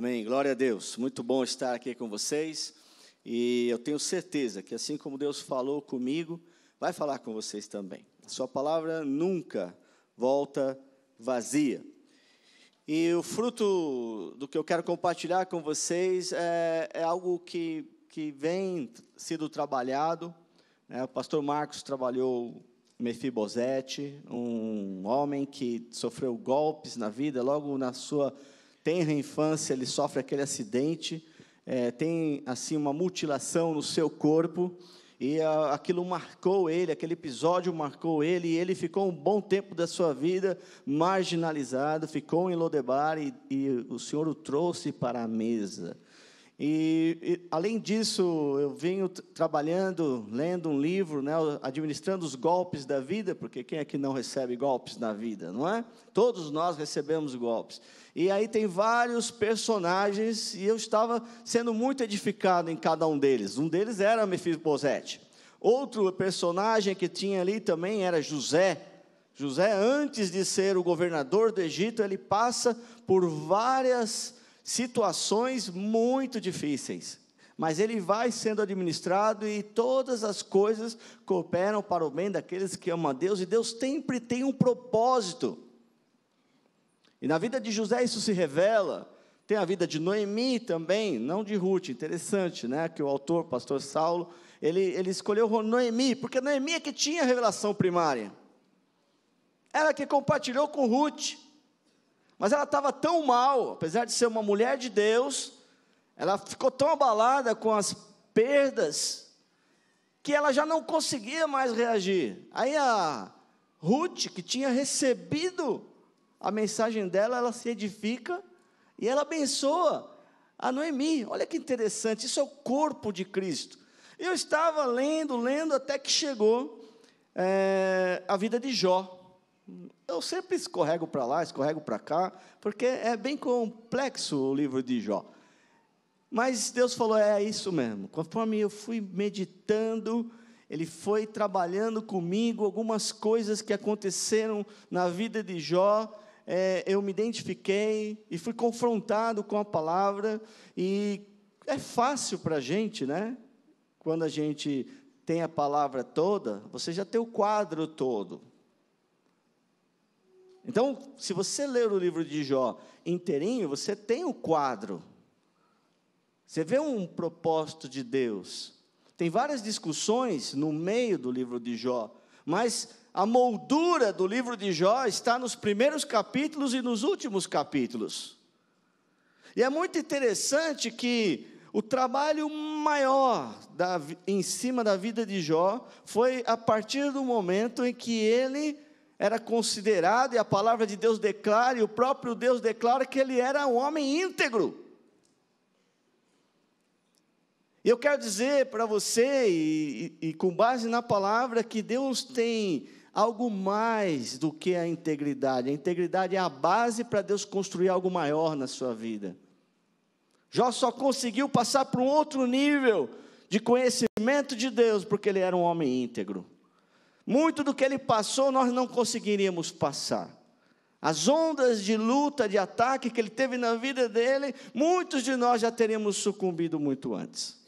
Amém, glória a Deus, muito bom estar aqui com vocês, e eu tenho certeza que assim como Deus falou comigo, vai falar com vocês também. A sua palavra nunca volta vazia. E o fruto do que eu quero compartilhar com vocês é algo que vem sido trabalhado, né? O pastor Marcos trabalhou Mefibosete, um homem que sofreu golpes na vida, logo na sua tenra infância, ele sofre aquele acidente, tem assim uma mutilação no seu corpo, e aquilo marcou ele, aquele episódio marcou ele, e ele ficou um bom tempo da sua vida marginalizado, ficou em Lodebar, e o Senhor o trouxe para a mesa. E além disso, eu venho trabalhando, lendo um livro, né, administrando os golpes da vida, porque quem é que não recebe golpes na vida, não é? Todos nós recebemos golpes. E aí tem vários personagens, e eu estava sendo muito edificado em cada um deles. Um deles era Mefibosete. Outro personagem que tinha ali também era José. José, antes de ser o governador do Egito, ele passa por várias situações muito difíceis, mas ele vai sendo administrado, e todas as coisas cooperam para o bem daqueles que amam a Deus, e Deus sempre tem um propósito. E na vida de José isso se revela. Tem a vida de Noemi também, não de Ruth. Interessante, né, que o autor, pastor Saulo, ele escolheu Noemi, porque Noemi é que tinha a revelação primária, ela que compartilhou com Ruth. Mas ela estava tão mal, apesar de ser uma mulher de Deus, ela ficou tão abalada com as perdas, que ela já não conseguia mais reagir. Aí a Ruth, que tinha recebido a mensagem dela, ela se edifica, e ela abençoa a Noemi. Olha que interessante, isso é o corpo de Cristo. Eu estava lendo, até que chegou a vida de Jó. Eu sempre escorrego para lá, escorrego para cá, porque é bem complexo o livro de Jó. Mas Deus falou, é isso mesmo. Conforme eu fui meditando, Ele foi trabalhando comigo, algumas coisas que aconteceram na vida de Jó, eu me identifiquei e fui confrontado com a palavra, e é fácil para a gente, né? Quando a gente tem a palavra toda, você já tem o quadro todo. Então, se você ler o livro de Jó inteirinho, você tem o quadro. Você vê um propósito de Deus. Tem várias discussões no meio do livro de Jó, mas a moldura do livro de Jó está nos primeiros capítulos e nos últimos capítulos. E é muito interessante que o trabalho maior em cima da vida de Jó foi a partir do momento em que ele era considerado, e a palavra de Deus declara, e o próprio Deus declara que ele era um homem íntegro. E eu quero dizer para você, e com base na palavra, que Deus tem algo mais do que a integridade. A integridade é a base para Deus construir algo maior na sua vida. Jó só conseguiu passar para um outro nível de conhecimento de Deus, porque ele era um homem íntegro. Muito do que ele passou, nós não conseguiríamos passar. As ondas de luta, de ataque que ele teve na vida dele, muitos de nós já teríamos sucumbido muito antes.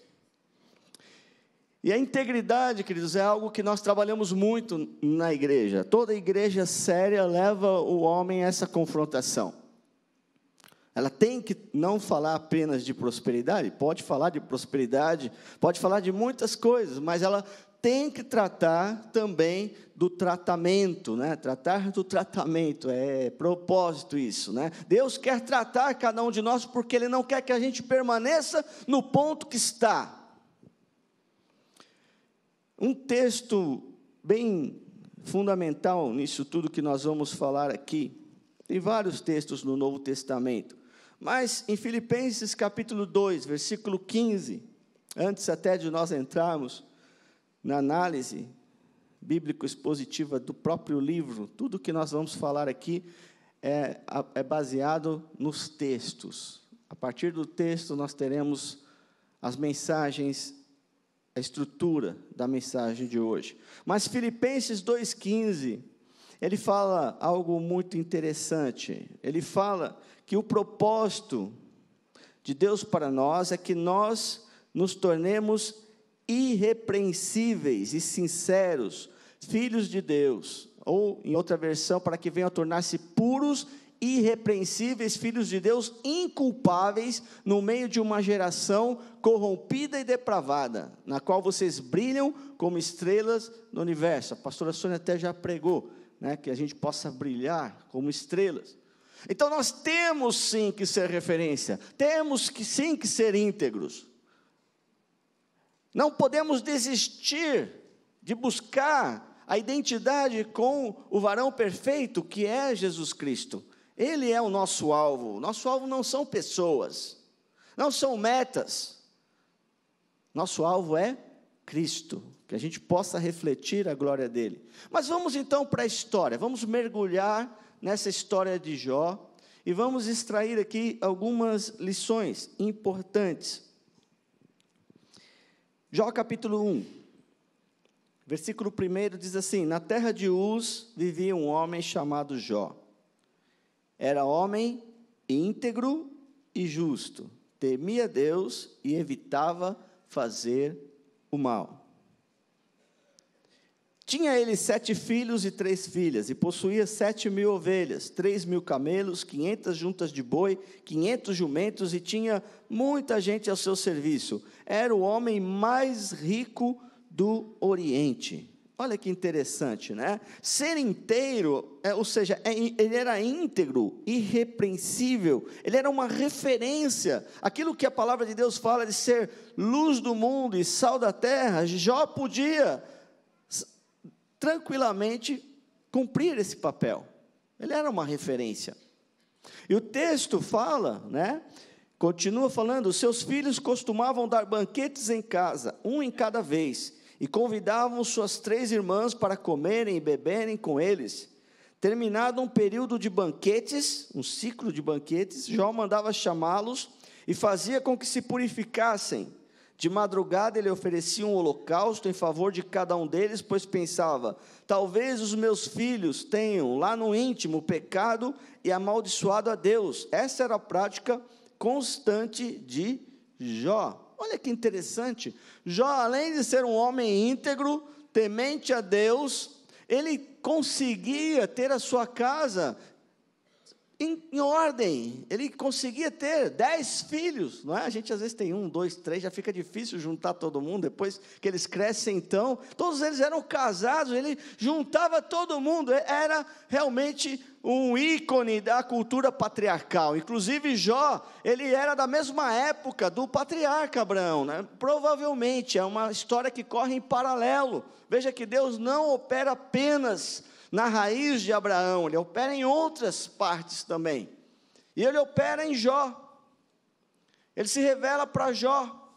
E a integridade, queridos, é algo que nós trabalhamos muito na igreja. Toda igreja séria leva o homem a essa confrontação. Ela tem que não falar apenas de prosperidade, pode falar de prosperidade, pode falar de muitas coisas, mas ela tem que tratar também do tratamento, né? Tratar do tratamento, é propósito isso, né? Deus quer tratar cada um de nós, porque Ele não quer que a gente permaneça no ponto que está. Um texto bem fundamental nisso tudo que nós vamos falar aqui, tem vários textos no Novo Testamento, mas em Filipenses capítulo 2, versículo 15, antes até de nós entrarmos na análise bíblico-expositiva do próprio livro, tudo que nós vamos falar aqui é baseado nos textos. A partir do texto nós teremos as mensagens, a estrutura da mensagem de hoje. Mas Filipenses 2,15, ele fala algo muito interessante. Ele fala que o propósito de Deus para nós é que nós nos tornemos irrepreensíveis e sinceros, filhos de Deus, ou em outra versão, para que venham a tornar-se puros, irrepreensíveis, filhos de Deus, inculpáveis, no meio de uma geração corrompida e depravada, na qual vocês brilham como estrelas no universo. A pastora Sônia até já pregou, né, que a gente possa brilhar como estrelas. Então nós temos sim que ser referência, temos que sim que ser íntegros. Não podemos desistir de buscar a identidade com o varão perfeito, que é Jesus Cristo. Ele é o nosso alvo não são pessoas, não são metas, nosso alvo é Cristo, que a gente possa refletir a glória dele. Mas vamos então para a história, vamos mergulhar nessa história de Jó, e vamos extrair aqui algumas lições importantes. Jó capítulo 1, versículo 1 diz assim: na terra de Uz vivia um homem chamado Jó. Era homem íntegro e justo, temia Deus e evitava fazer o mal. Tinha ele 7 filhos e 3 filhas, e possuía 7.000 ovelhas, 3.000 camelos, 500 juntas de boi, 500 jumentos, e tinha muita gente ao seu serviço. Era o homem mais rico do Oriente. Olha que interessante, né? Ser inteiro, ou seja, ele era íntegro, irrepreensível, ele era uma referência. Aquilo que a palavra de Deus fala de ser luz do mundo e sal da terra, Jó podia tranquilamente cumprir esse papel. Ele era uma referência. E o texto fala, né? Continua falando: os seus filhos costumavam dar banquetes em casa, um em cada vez, e convidavam suas 3 irmãs para comerem e beberem com eles. Terminado um período de banquetes, um ciclo de banquetes, Jó mandava chamá-los e fazia com que se purificassem. De madrugada ele oferecia um holocausto em favor de cada um deles, pois pensava: talvez os meus filhos tenham lá no íntimo pecado e amaldiçoado a Deus. Essa era a prática constante de Jó. Olha que interessante, Jó, além de ser um homem íntegro, temente a Deus, ele conseguia ter a sua casa em ordem. Ele conseguia ter 10 filhos, não é? A gente às vezes tem 1, 2, 3, já fica difícil juntar todo mundo, depois que eles crescem então, todos eles eram casados, ele juntava todo mundo, era realmente um ícone da cultura patriarcal. Inclusive Jó, ele era da mesma época do patriarca Abraão, né? Provavelmente, é uma história que corre em paralelo. Veja que Deus não opera apenas na raiz de Abraão, ele opera em outras partes também, e ele opera em Jó, ele se revela para Jó,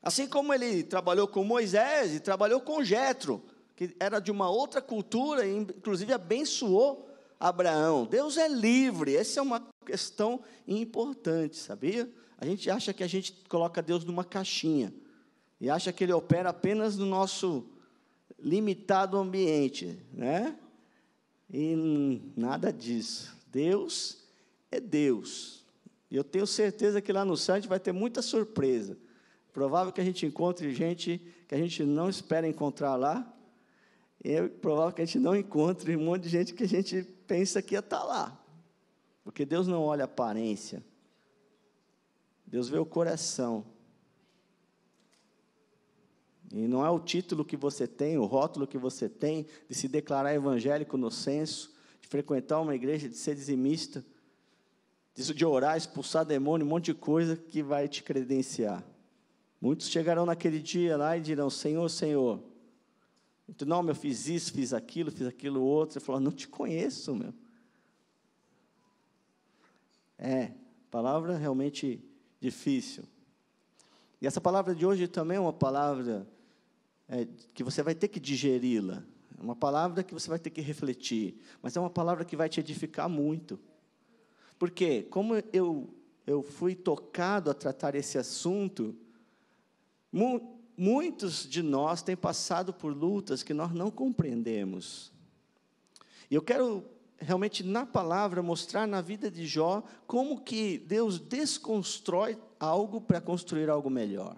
assim como ele trabalhou com Moisés, e trabalhou com Jetro, que era de uma outra cultura, e inclusive abençoou Abraão. Deus é livre, essa é uma questão importante, sabia? A gente acha que a gente coloca Deus numa caixinha, e acha que ele opera apenas no nosso limitado ambiente, né? E nada disso. Deus é Deus. E eu tenho certeza que lá no céu a gente vai ter muita surpresa. Provável que a gente encontre gente que a gente não espera encontrar lá. E é provável que a gente não encontre um monte de gente que a gente pensa que ia estar lá. Porque Deus não olha a aparência. Deus vê o coração. E não é o título que você tem, o rótulo que você tem, de se declarar evangélico no censo, de frequentar uma igreja, de ser dizimista, de orar, expulsar demônio, um monte de coisa que vai te credenciar. Muitos chegarão naquele dia lá e dirão: Senhor, Senhor. Então, não, eu fiz isso, fiz aquilo outro. Você falou: não te conheço, meu. Palavra realmente difícil. E essa palavra de hoje também é uma palavra que você vai ter que digeri-la, é uma palavra que você vai ter que refletir, mas é uma palavra que vai te edificar muito, porque como eu fui tocado a tratar esse assunto, muitos de nós têm passado por lutas que nós não compreendemos, e eu quero realmente na palavra, mostrar na vida de Jó, como que Deus desconstrói algo para construir algo melhor.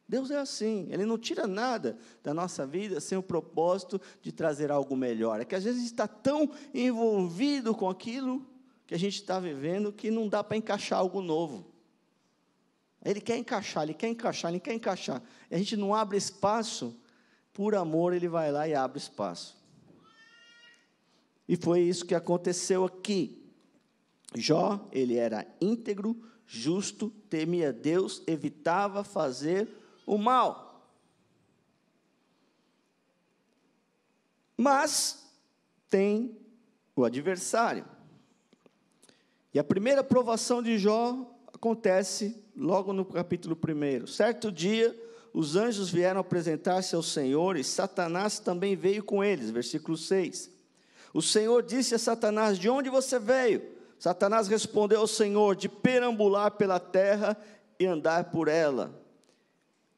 Deus é assim, Ele não tira nada da nossa vida sem o propósito de trazer algo melhor. É que às vezes a gente está tão envolvido com aquilo que a gente está vivendo, que não dá para encaixar algo novo. Ele quer encaixar, Ele quer encaixar, Ele quer encaixar. E a gente não abre espaço, por amor Ele vai lá e abre espaço. E foi isso que aconteceu aqui. Jó, ele era íntegro, justo, temia Deus, evitava fazer o mal. Mas tem o adversário. E a primeira provação de Jó acontece logo no capítulo 1. Certo dia, os anjos vieram apresentar-se ao Senhor, e Satanás também veio com eles. Versículo 6. O Senhor disse a Satanás: de onde você veio? Satanás respondeu ao Senhor: de perambular pela terra e andar por ela.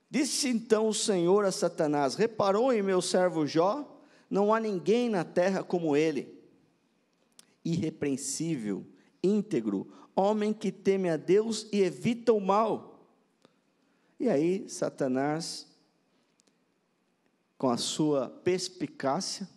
Disse então o Senhor a Satanás: reparou em meu servo Jó? Não há ninguém na terra como ele, irrepreensível, íntegro, homem que teme a Deus e evita o mal. E aí Satanás, com a sua perspicácia,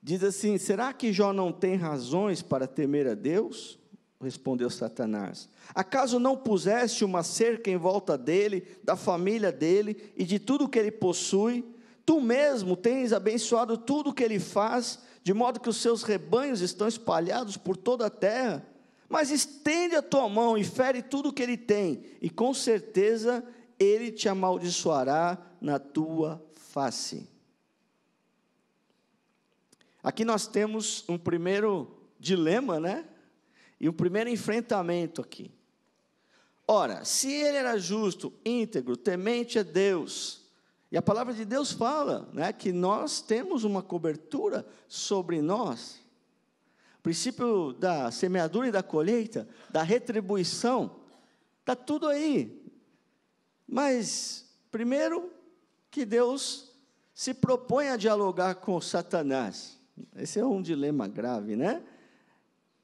diz assim: será que Jó não tem razões para temer a Deus? Respondeu Satanás: acaso não puseste uma cerca em volta dele, da família dele e de tudo que ele possui? Tu mesmo tens abençoado tudo que ele faz, de modo que os seus rebanhos estão espalhados por toda a terra. Mas estende a tua mão e fere tudo que ele tem, e com certeza ele te amaldiçoará na tua face. Aqui nós temos um primeiro dilema, E o primeiro enfrentamento aqui. Ora, se ele era justo, íntegro, temente a Deus, e a palavra de Deus fala, que nós temos uma cobertura sobre nós, o princípio da semeadura e da colheita, da retribuição, está tudo aí. Mas, primeiro, que Deus se propõe a dialogar com Satanás. Esse é um dilema grave,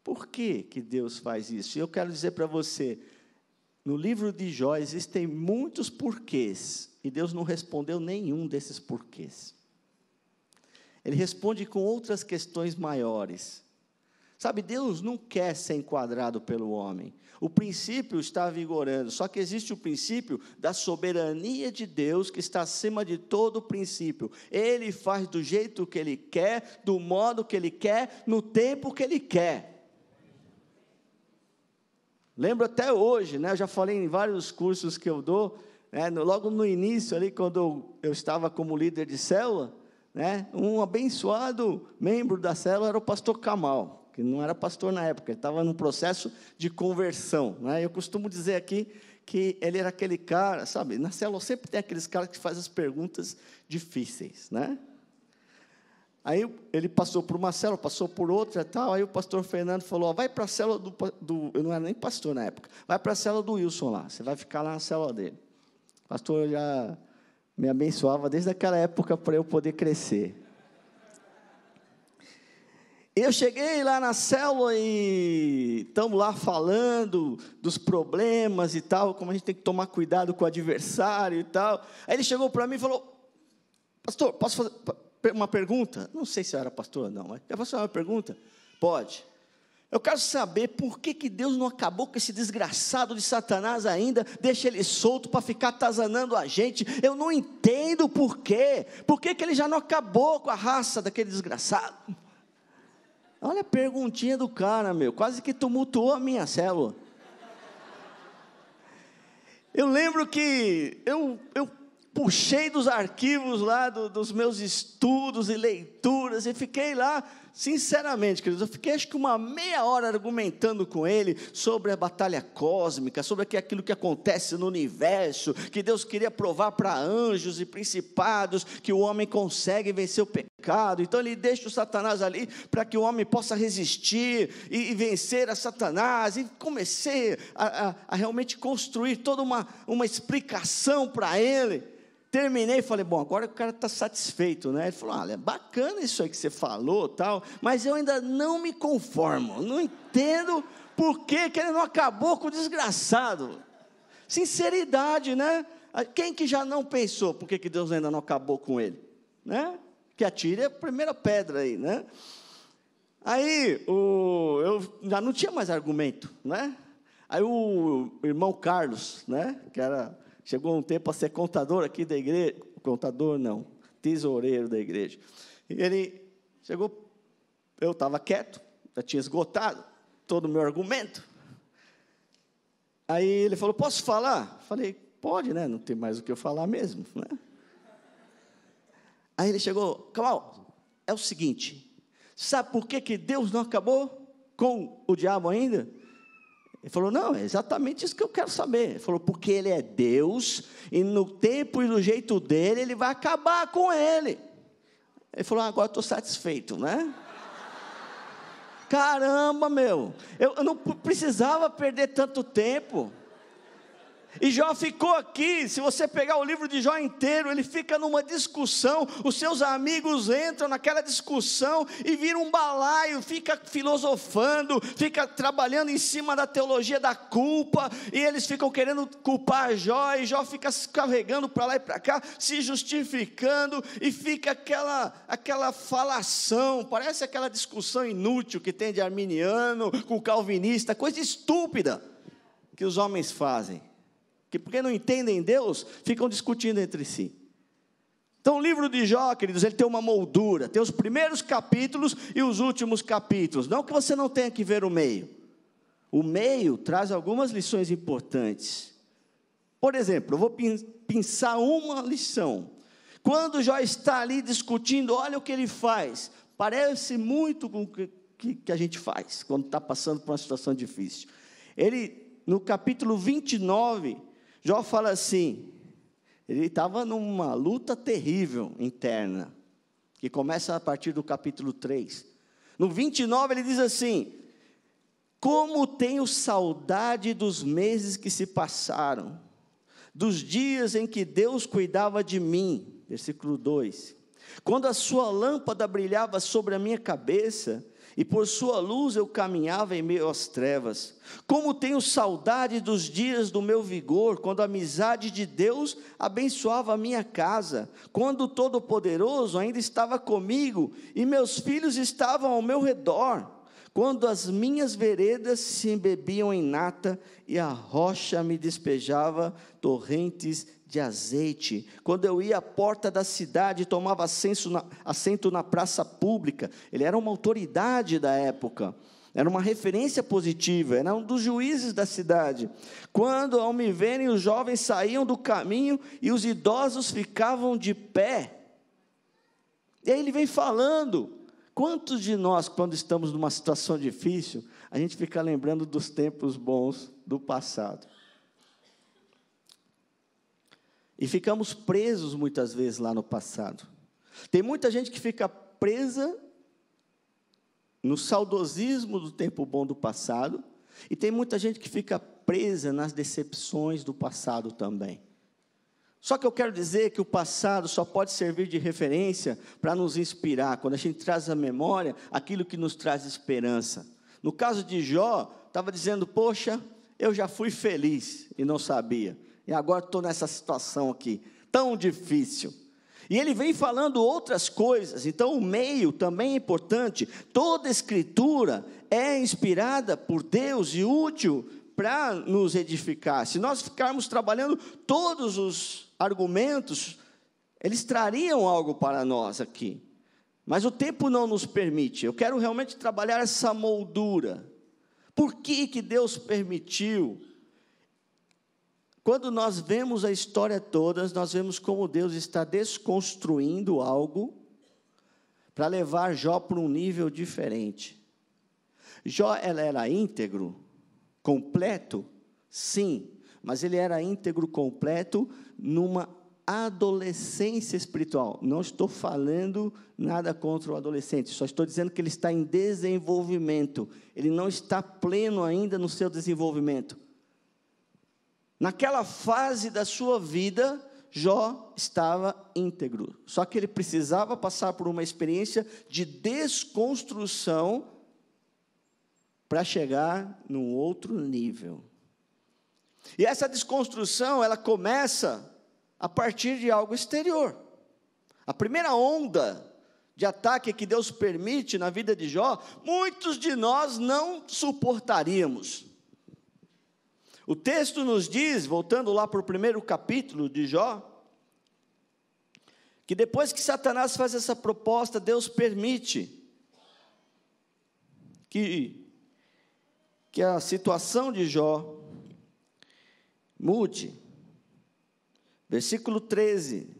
Por que que Deus faz isso? E eu quero dizer para você, no livro de Jó existem muitos porquês, e Deus não respondeu nenhum desses porquês. Ele responde com outras questões maiores. Sabe, Deus não quer ser enquadrado pelo homem. O princípio está vigorando, só que existe o princípio da soberania de Deus, que está acima de todo o princípio. Ele faz do jeito que Ele quer, do modo que Ele quer, no tempo que Ele quer. Lembro até hoje, eu já falei em vários cursos que eu dou, logo no início, ali, quando eu estava como líder de célula, um abençoado membro da célula era o pastor Kamal, que não era pastor na época, ele estava num processo de conversão. Eu costumo dizer aqui que ele era aquele cara, sabe, na célula sempre tem aqueles caras que fazem as perguntas difíceis, Aí ele passou por uma célula, passou por outra e tal, aí o pastor Fernando falou: vai para a célula eu não era nem pastor na época, vai para a célula do Wilson lá, você vai ficar lá na célula dele. O pastor já me abençoava desde aquela época para eu poder crescer. Eu cheguei lá na célula e estamos lá falando dos problemas e tal, como a gente tem que tomar cuidado com o adversário e tal. Aí ele chegou para mim e falou: pastor, posso fazer uma pergunta? Não sei se eu era pastor ou não, mas eu posso fazer uma pergunta? Pode. Eu quero saber por que Deus não acabou com esse desgraçado de Satanás ainda, deixa ele solto para ficar atazanando a gente. Eu não entendo por quê. Por que ele já não acabou com a raça daquele desgraçado? Olha a perguntinha do cara, quase que tumultuou a minha célula. Eu lembro que eu puxei dos arquivos lá dos meus estudos e leituras, e fiquei lá, sinceramente, queridos, eu fiquei acho que uma meia hora argumentando com ele sobre a batalha cósmica, sobre aquilo que acontece no universo, que Deus queria provar para anjos e principados, que o homem consegue vencer o pecado, então ele deixa o Satanás ali, para que o homem possa resistir, e vencer a Satanás, e comecei a realmente construir toda uma explicação para ele. Terminei e falei, bom, agora o cara está satisfeito, né? Ele falou, olha, bacana isso aí que você falou, tal, mas eu ainda não me conformo, não entendo por que ele não acabou com o desgraçado. Sinceridade, né? Quem que já não pensou por que Deus ainda não acabou com ele? Né? Que atire a primeira pedra aí, né? Aí, eu já não tinha mais argumento, né? Aí o irmão Carlos, né, chegou um tempo a ser contador aqui da igreja, contador não, tesoureiro da igreja. E ele chegou, eu estava quieto, já tinha esgotado todo o meu argumento. Aí ele falou, posso falar? Falei, pode, né, não tem mais o que eu falar mesmo, né? Aí ele chegou, Camal, é o seguinte, sabe por que Deus não acabou com o diabo ainda? Ele falou, não, é exatamente isso que eu quero saber. Ele falou, porque ele é Deus, e no tempo e no jeito dele, ele vai acabar com ele. Ele falou, agora estou satisfeito, né? Caramba, meu, eu não precisava perder tanto tempo. E Jó ficou aqui, se você pegar o livro de Jó inteiro, ele fica numa discussão, os seus amigos entram naquela discussão e vira um balaio, fica filosofando, fica trabalhando em cima da teologia da culpa, e eles ficam querendo culpar Jó, e Jó fica se carregando para lá e para cá, se justificando, e fica aquela falação, parece aquela discussão inútil que tem de arminiano com calvinista, coisa estúpida que os homens fazem. Que porque não entendem Deus, ficam discutindo entre si. Então o livro de Jó, queridos, ele tem uma moldura, tem os primeiros capítulos e os últimos capítulos, não que você não tenha que ver o meio. O meio traz algumas lições importantes. Por exemplo, eu vou pensar uma lição. Quando Jó está ali discutindo, olha o que ele faz, parece muito com o que a gente faz, quando está passando por uma situação difícil. No capítulo 29, Jó fala assim, ele estava numa luta terrível interna, que começa a partir do capítulo 3. No 29 ele diz assim, como tenho saudade dos meses que se passaram, dos dias em que Deus cuidava de mim, versículo 2, quando a sua lâmpada brilhava sobre a minha cabeça, e por sua luz eu caminhava em meio às trevas. Como tenho saudade dos dias do meu vigor, quando a amizade de Deus abençoava a minha casa, quando o Todo-Poderoso ainda estava comigo, e meus filhos estavam ao meu redor, quando as minhas veredas se embebiam em nata, e a rocha me despejava torrentes de azeite, quando eu ia à porta da cidade e tomava assento na praça pública. Ele era uma autoridade da época, era uma referência positiva, era um dos juízes da cidade. Quando ao me verem os jovens saíam do caminho e os idosos ficavam de pé. E aí ele vem falando, quantos de nós, quando estamos numa situação difícil, a gente fica lembrando dos tempos bons do passado? E ficamos presos muitas vezes lá no passado. Tem muita gente que fica presa no saudosismo do tempo bom do passado, e tem muita gente que fica presa nas decepções do passado também. Só que eu quero dizer que o passado só pode servir de referência para nos inspirar, quando a gente traz à memória aquilo que nos traz esperança. No caso de Jó, estava dizendo, poxa, eu já fui feliz e não sabia. E agora estou nessa situação aqui, tão difícil. E ele vem falando outras coisas, então o meio também é importante. Toda escritura é inspirada por Deus e útil para nos edificar. Se nós ficarmos trabalhando todos os argumentos, eles trariam algo para nós aqui. Mas o tempo não nos permite. Eu quero realmente trabalhar essa moldura. Por que Deus permitiu? Quando nós vemos a história toda, nós vemos como Deus está desconstruindo algo para levar Jó para um nível diferente. Jó, ela era íntegro, completo? Sim, mas ele era íntegro, completo, numa adolescência espiritual. Não estou falando nada contra o adolescente, só estou dizendo que ele está em desenvolvimento, ele não está pleno ainda no seu desenvolvimento. Naquela fase da sua vida, Jó estava íntegro. Só que ele precisava passar por uma experiência de desconstrução para chegar num outro nível. E essa desconstrução, ela começa a partir de algo exterior. A primeira onda de ataque que Deus permite na vida de Jó, muitos de nós não suportaríamos. O texto nos diz, voltando lá para o primeiro capítulo de Jó, que depois que Satanás faz essa proposta, Deus permite que a situação de Jó mude. Versículo 13,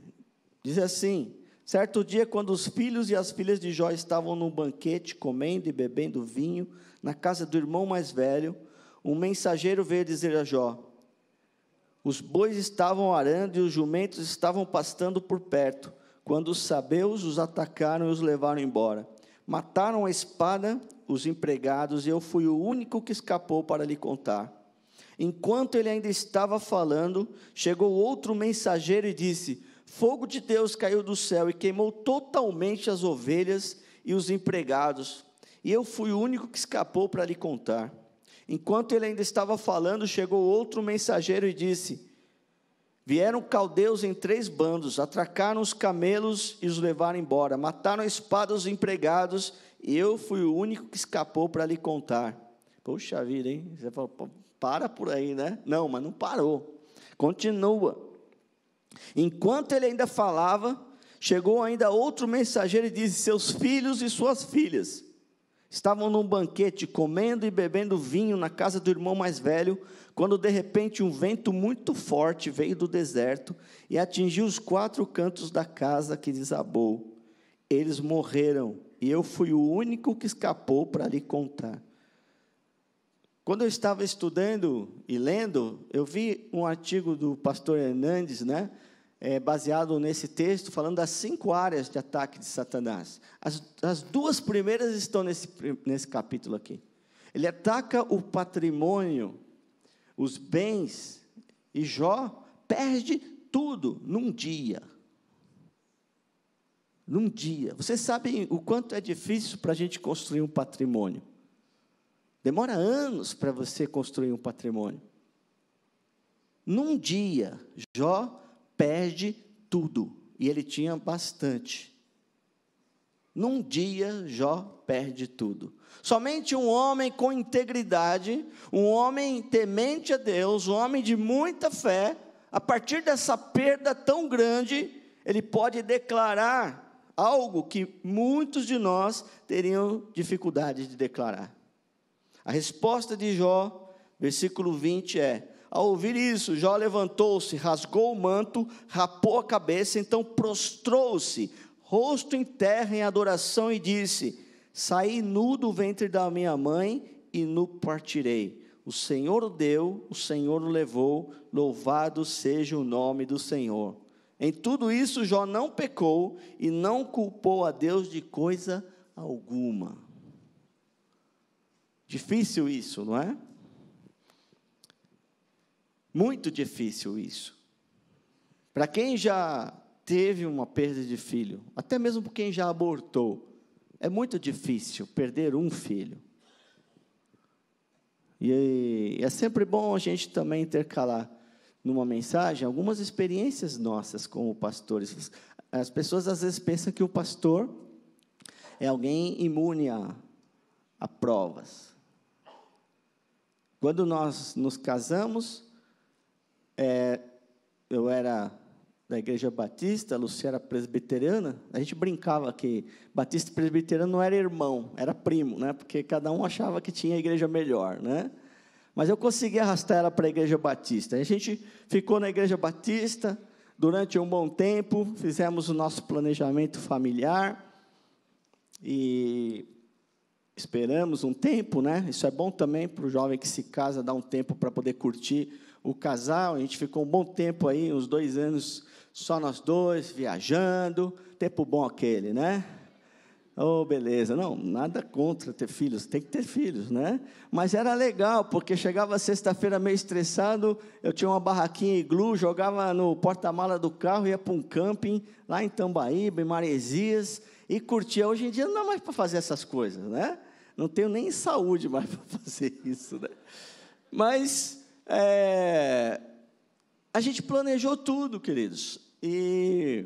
diz assim: certo dia, quando os filhos e as filhas de Jó estavam num banquete, comendo e bebendo vinho, na casa do irmão mais velho, um mensageiro veio dizer a Jó: os bois estavam arando e os jumentos estavam pastando por perto, quando os sabeus os atacaram e os levaram embora. Mataram a espada os empregados, e eu fui o único que escapou para lhe contar. Enquanto ele ainda estava falando, chegou outro mensageiro e disse: fogo de Deus caiu do céu e queimou totalmente as ovelhas e os empregados, e eu fui o único que escapou para lhe contar. Enquanto ele ainda estava falando, chegou outro mensageiro e disse: vieram caldeus em 3 bandos, atracaram os camelos e os levaram embora, mataram a espada os empregados, e eu fui o único que escapou para lhe contar. Poxa vida, hein? Você fala, para por aí, né? Não, mas não parou. Continua. Enquanto ele ainda falava, chegou ainda outro mensageiro e disse: seus filhos e suas filhas estavam num banquete, comendo e bebendo vinho na casa do irmão mais velho, quando de repente um vento muito forte veio do deserto e atingiu os 4 cantos da casa, que desabou. Eles morreram, e eu fui o único que escapou para lhe contar. Quando eu estava estudando e lendo, eu vi um artigo do pastor Hernandes, né, baseado nesse texto, falando das 5 áreas de ataque de Satanás. As 2 primeiras estão nesse capítulo aqui. Ele ataca o patrimônio, os bens, e Jó perde tudo num dia. Num dia. Vocês sabem o quanto é difícil para a gente construir um patrimônio. Demora anos para você construir um patrimônio. Num dia, Jó perde tudo, e ele tinha bastante. Num dia, Jó perde tudo. Somente um homem com integridade, um homem temente a Deus, um homem de muita fé, a partir dessa perda tão grande, ele pode declarar algo que muitos de nós teriam dificuldade de declarar. A resposta de Jó, versículo 20 é: ao ouvir isso, Jó levantou-se, rasgou o manto, rapou a cabeça, então prostrou-se, rosto em terra em adoração, e disse: saí nu do ventre da minha mãe e nu partirei. O Senhor o deu, o Senhor o levou, louvado seja o nome do Senhor. Em tudo isso, Jó não pecou e não culpou a Deus de coisa alguma. Difícil isso, não é? Muito difícil isso. Para quem já teve uma perda de filho, até mesmo para quem já abortou, é muito difícil perder um filho. E é sempre bom a gente também intercalar numa mensagem algumas experiências nossas como pastores. As pessoas às vezes pensam que o pastor é alguém imune a provas. Quando nós nos casamos, eu era da Igreja Batista, a Lúcia era presbiteriana, a gente brincava que batista e presbiteriano não era irmão, era primo, né? Porque cada um achava que tinha a igreja melhor, né? Mas eu consegui arrastar ela para a Igreja Batista. A gente ficou na Igreja Batista durante um bom tempo, fizemos o nosso planejamento familiar e esperamos um tempo, né? Isso é bom também para o jovem que se casa, dar um tempo para poder curtir o casal. A gente ficou um bom tempo aí, uns 2 anos, só nós dois, viajando, tempo bom aquele, né? Oh, beleza. Não, nada contra ter filhos, tem que ter filhos, né? Mas era legal, porque chegava sexta-feira meio estressado, eu tinha uma barraquinha iglu, jogava no porta-mala do carro, ia para um camping, lá em Tambaíba, em Maresias, e curtia. Hoje em dia não dá mais para fazer essas coisas, né? Não tenho nem saúde mais para fazer isso, né? Mas a gente planejou tudo, queridos. E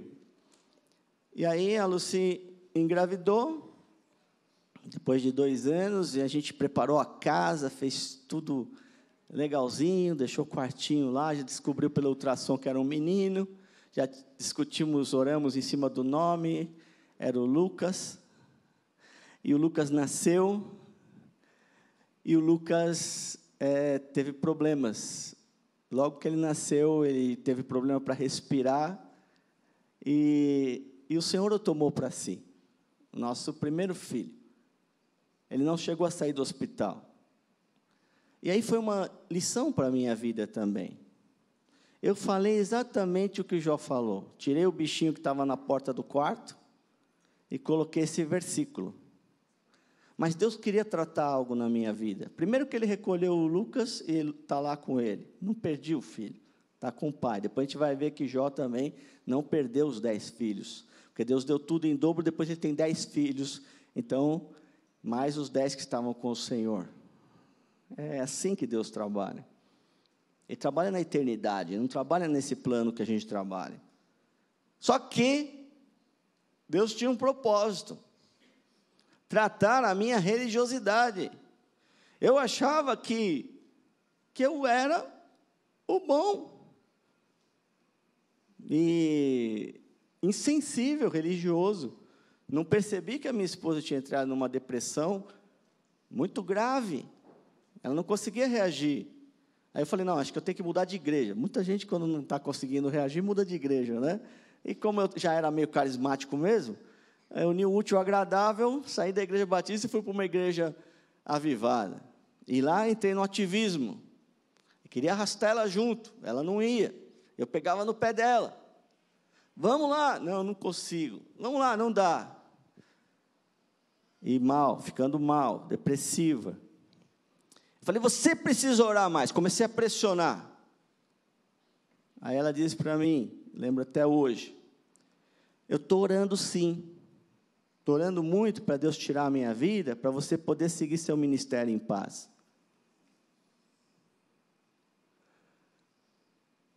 aí a Lucy engravidou, depois de 2 anos, e a gente preparou a casa, fez tudo legalzinho, deixou o quartinho lá, já descobriu pelo ultrassom que era um menino, já discutimos, oramos em cima do nome, era o Lucas, e o Lucas nasceu, e o Lucas teve problemas. Logo que ele nasceu, ele teve problema para respirar, e o Senhor o tomou para si, nosso primeiro filho. Ele não chegou a sair do hospital. E aí foi uma lição para a minha vida também. Eu falei exatamente o que o Jó falou. Tirei o bichinho que estava na porta do quarto e coloquei esse versículo. Mas Deus queria tratar algo na minha vida. Primeiro que ele recolheu o Lucas e ele está lá com ele. Não perdi o filho, está com o pai. Depois a gente vai ver que Jó também não perdeu os 10 filhos. Porque Deus deu tudo em dobro, depois ele tem 10 filhos. Então, mais os 10 que estavam com o Senhor. É assim que Deus trabalha. Ele trabalha na eternidade, não trabalha nesse plano que a gente trabalha. Só que Deus tinha um propósito. Tratar a minha religiosidade. Eu achava que eu era o bom. E insensível, religioso. Não percebi que a minha esposa tinha entrado numa depressão muito grave. Ela não conseguia reagir. Aí eu falei, não, acho que eu tenho que mudar de igreja. Muita gente, quando não está conseguindo reagir, muda de igreja, né? E como eu já era meio carismático mesmo, eu uni o útil ao agradável, saí da igreja batista e fui para uma igreja avivada. E lá entrei no ativismo. Eu queria arrastar ela junto, ela não ia. Eu pegava no pé dela. Vamos lá. Não, não consigo. Vamos lá, não dá. E ficando mal, depressiva. Falei, você precisa orar mais. Comecei a pressionar. Aí ela disse para mim, lembro até hoje, eu estou orando sim. Estou orando muito para Deus tirar a minha vida, para você poder seguir seu ministério em paz.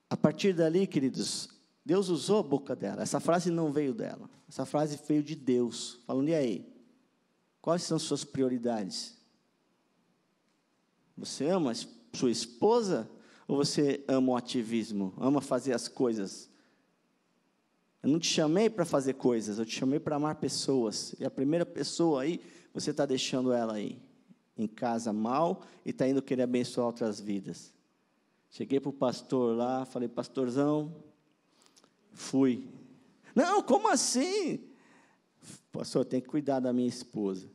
A partir dali, queridos, Deus usou a boca dela. Essa frase não veio dela. Essa frase veio de Deus. Falando, e aí? Quais são suas prioridades? Você ama sua esposa ou você ama o ativismo? Ama fazer as coisas? Eu não te chamei para fazer coisas, eu te chamei para amar pessoas. E a primeira pessoa aí, você está deixando ela aí, em casa mal, e está indo querer abençoar outras vidas. Cheguei para o pastor lá, falei, pastorzão, fui. Não, como assim? Pastor, tem que cuidar da minha esposa.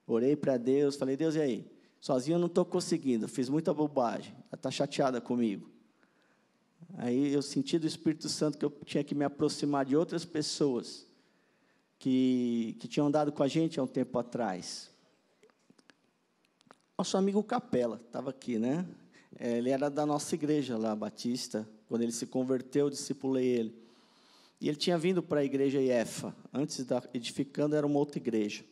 Orei para Deus, falei, Deus, e aí? Sozinho eu não estou conseguindo, fiz muita bobagem, ela está chateada comigo. Aí eu senti do Espírito Santo que eu tinha que me aproximar de outras pessoas que tinham andado com a gente há um tempo atrás. Nosso amigo Capela, estava aqui, né? Ele era da nossa igreja lá, Batista. Quando ele se converteu, eu discipulei ele. E ele tinha vindo para a igreja IEFA. Antes da Edificando, era uma outra igreja.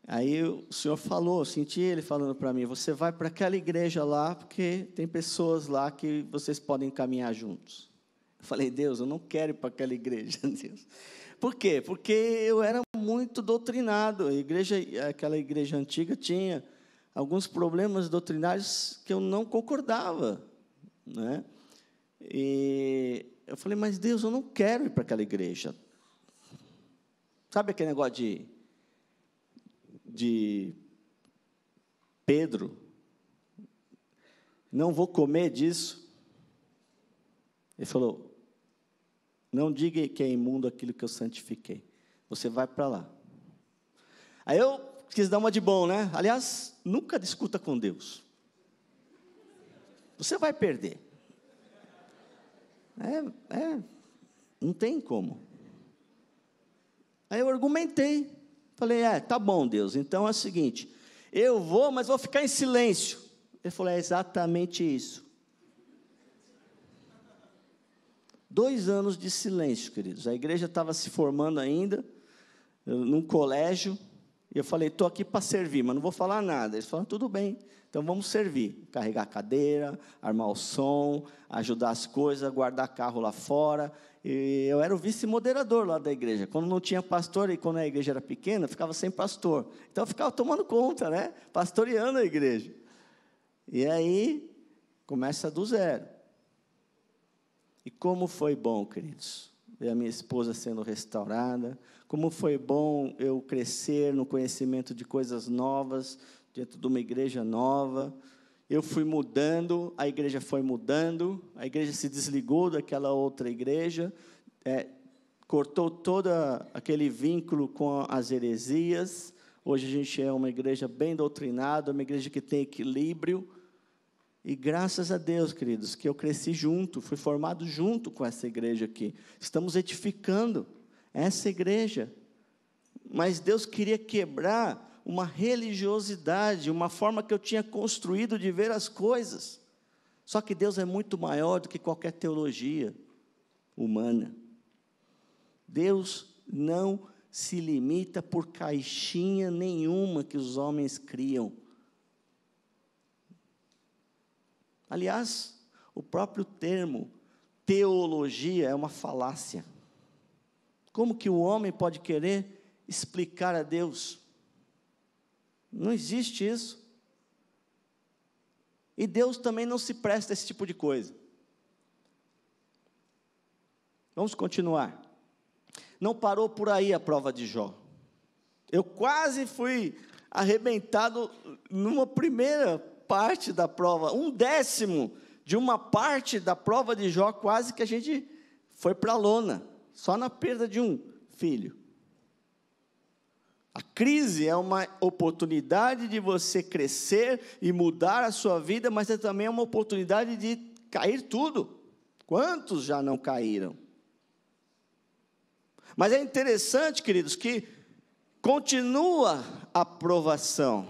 Aí o Senhor falou, eu senti Ele falando para mim, você vai para aquela igreja lá, porque tem pessoas lá que vocês podem caminhar juntos. Eu falei, Deus, eu não quero ir para aquela igreja, Deus. Por quê? Porque eu era muito doutrinado. Aquela igreja antiga tinha alguns problemas doutrinários que eu não concordava, né? E eu falei, mas Deus, eu não quero ir para aquela igreja. Sabe aquele negócio de Pedro, não vou comer disso. Ele falou, não diga que é imundo aquilo que eu santifiquei, você vai para lá. Aí eu quis dar uma de bom, né? Aliás, nunca discuta com Deus, você vai perder. Não tem como. Aí eu argumentei, falei, tá bom, Deus, então é o seguinte, eu vou, mas vou ficar em silêncio. Ele falou, é exatamente isso. 2 anos de silêncio, queridos. A igreja estava se formando ainda, num colégio, e eu falei, estou aqui para servir, mas não vou falar nada. Eles falaram, tudo bem, então vamos servir. Carregar a cadeira, armar o som, ajudar as coisas, guardar carro lá fora. E eu era o vice-moderador lá da igreja. Quando não tinha pastor e quando a igreja era pequena, ficava sem pastor. Então eu ficava tomando conta, né? Pastoreando a igreja. E aí, começa do zero. E como foi bom, queridos, ver a minha esposa sendo restaurada, como foi bom eu crescer no conhecimento de coisas novas, dentro de uma igreja nova. Eu fui mudando, a igreja foi mudando, a igreja se desligou daquela outra igreja, cortou todo aquele vínculo com as heresias. Hoje a gente é uma igreja bem doutrinada, uma igreja que tem equilíbrio. E graças a Deus, queridos, que eu cresci junto, fui formado junto com essa igreja aqui. Estamos edificando essa igreja. Mas Deus queria quebrar uma religiosidade, uma forma que eu tinha construído de ver as coisas. Só que Deus é muito maior do que qualquer teologia humana. Deus não se limita por caixinha nenhuma que os homens criam. Aliás, o próprio termo teologia é uma falácia. Como que o homem pode querer explicar a Deus? Não existe isso. E Deus também não se presta a esse tipo de coisa. Vamos continuar. Não parou por aí a prova de Jó. Eu quase fui arrebentado numa primeira parte da prova, 1/10 de uma parte da prova de Jó, quase que a gente foi para a lona, só na perda de um filho. A crise é uma oportunidade de você crescer e mudar a sua vida, mas é também uma oportunidade de cair tudo. Quantos já não caíram? Mas é interessante, queridos, que continua a provação.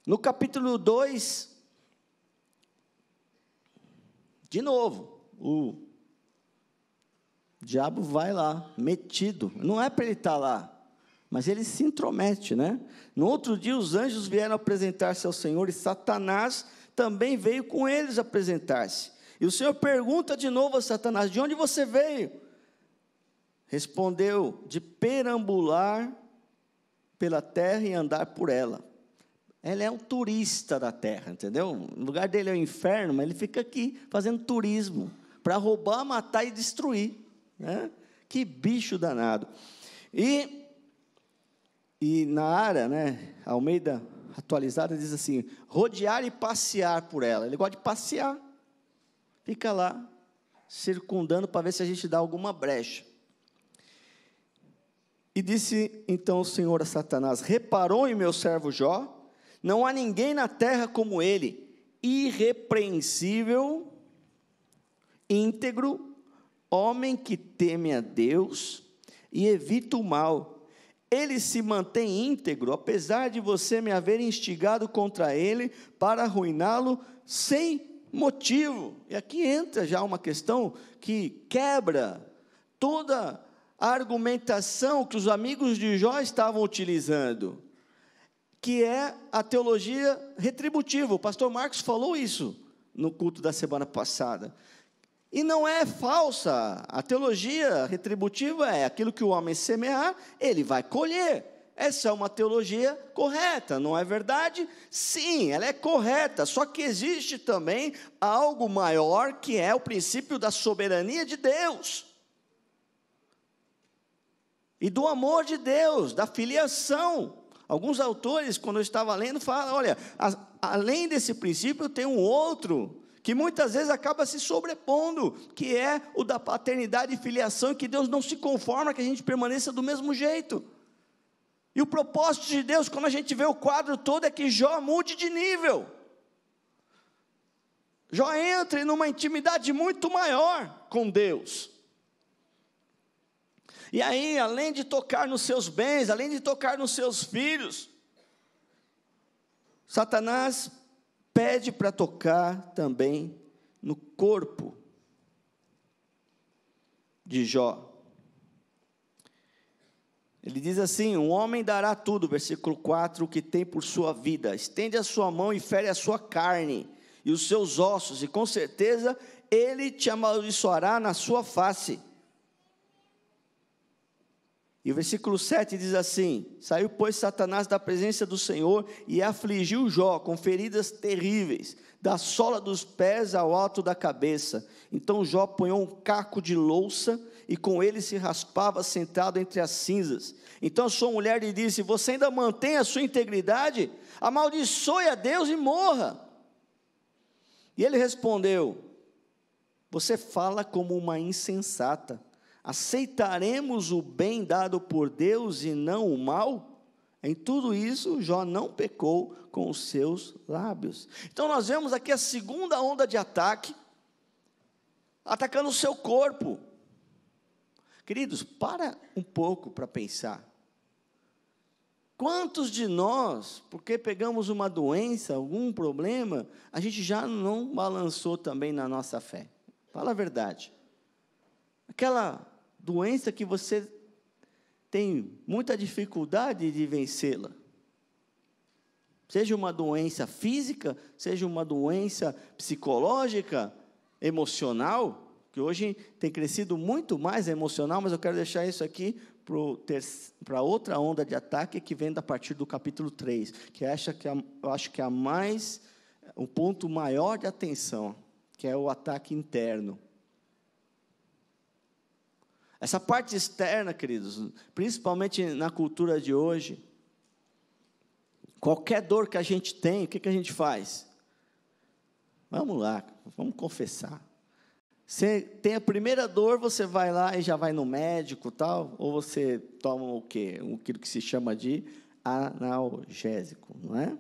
No capítulo 2, de novo, o diabo vai lá, metido. Não é para ele estar lá, mas ele se intromete, né? No outro dia, os anjos vieram apresentar-se ao Senhor, e Satanás também veio com eles apresentar-se. E o Senhor pergunta de novo a Satanás, de onde você veio? Respondeu, de perambular pela terra e andar por ela. Ele é um turista da terra, entendeu? O lugar dele é o inferno, mas ele fica aqui fazendo turismo, para roubar, matar e destruir, né? Que bicho danado. E na área, né, Almeida atualizada, diz assim, rodear e passear por ela. Ele gosta de passear, fica lá, circundando, para ver se a gente dá alguma brecha. E disse então o Senhor a Satanás, reparou em meu servo Jó? Não há ninguém na terra como ele, irrepreensível, íntegro, homem que teme a Deus e evita o mal. Ele se mantém íntegro, apesar de você me haver instigado contra ele para arruiná-lo sem motivo. E aqui entra já uma questão que quebra toda a argumentação que os amigos de Jó estavam utilizando, que é a teologia retributiva. O pastor Marcos falou isso no culto da semana passada. E não é falsa. A teologia retributiva é aquilo que o homem semear, ele vai colher. Essa é uma teologia correta, não é verdade? Sim, ela é correta, só que existe também algo maior, que é o princípio da soberania de Deus. E do amor de Deus, da filiação. Alguns autores, quando eu estava lendo, falam, olha, além desse princípio, tem um outro, que muitas vezes acaba se sobrepondo, que é o da paternidade e filiação, que Deus não se conforma que a gente permaneça do mesmo jeito. E o propósito de Deus, quando a gente vê o quadro todo, é que Jó mude de nível. Jó entre numa intimidade muito maior com Deus. E aí, além de tocar nos seus bens, além de tocar nos seus filhos, Satanás pede para tocar também no corpo de Jó. Ele diz assim: um homem dará tudo, versículo 4, o que tem por sua vida, estende a sua mão e fere a sua carne e os seus ossos, e com certeza ele te amaldiçoará na sua face. E o versículo 7 diz assim: saiu, pois, Satanás da presença do Senhor e afligiu Jó com feridas terríveis, da sola dos pés ao alto da cabeça. Então Jó apanhou um caco de louça e com ele se raspava sentado entre as cinzas. Então a sua mulher lhe disse: você ainda mantém a sua integridade? Amaldiçoe a Deus e morra. E ele respondeu: você fala como uma insensata. Aceitaremos o bem dado por Deus e não o mal? Em tudo isso, Jó não pecou com os seus lábios. Então nós vemos aqui a segunda onda de ataque, atacando o seu corpo. Queridos, para um pouco para pensar. Quantos de nós, porque pegamos uma doença, algum problema, a gente já não balançou também na nossa fé? Fala a verdade. Aquela doença que você tem muita dificuldade de vencê-la. Seja uma doença física, seja uma doença psicológica, emocional, que hoje tem crescido muito mais emocional, mas eu quero deixar isso aqui para outra onda de ataque que vem a partir do capítulo 3, que eu acho que é um ponto maior de atenção, que é o ataque interno. Essa parte externa, queridos, principalmente na cultura de hoje, qualquer dor que a gente tem, o que a gente faz? Vamos lá, vamos confessar. Você tem a primeira dor, você vai lá e já vai no médico, tal, ou você toma o quê? Aquilo que se chama de analgésico, não é?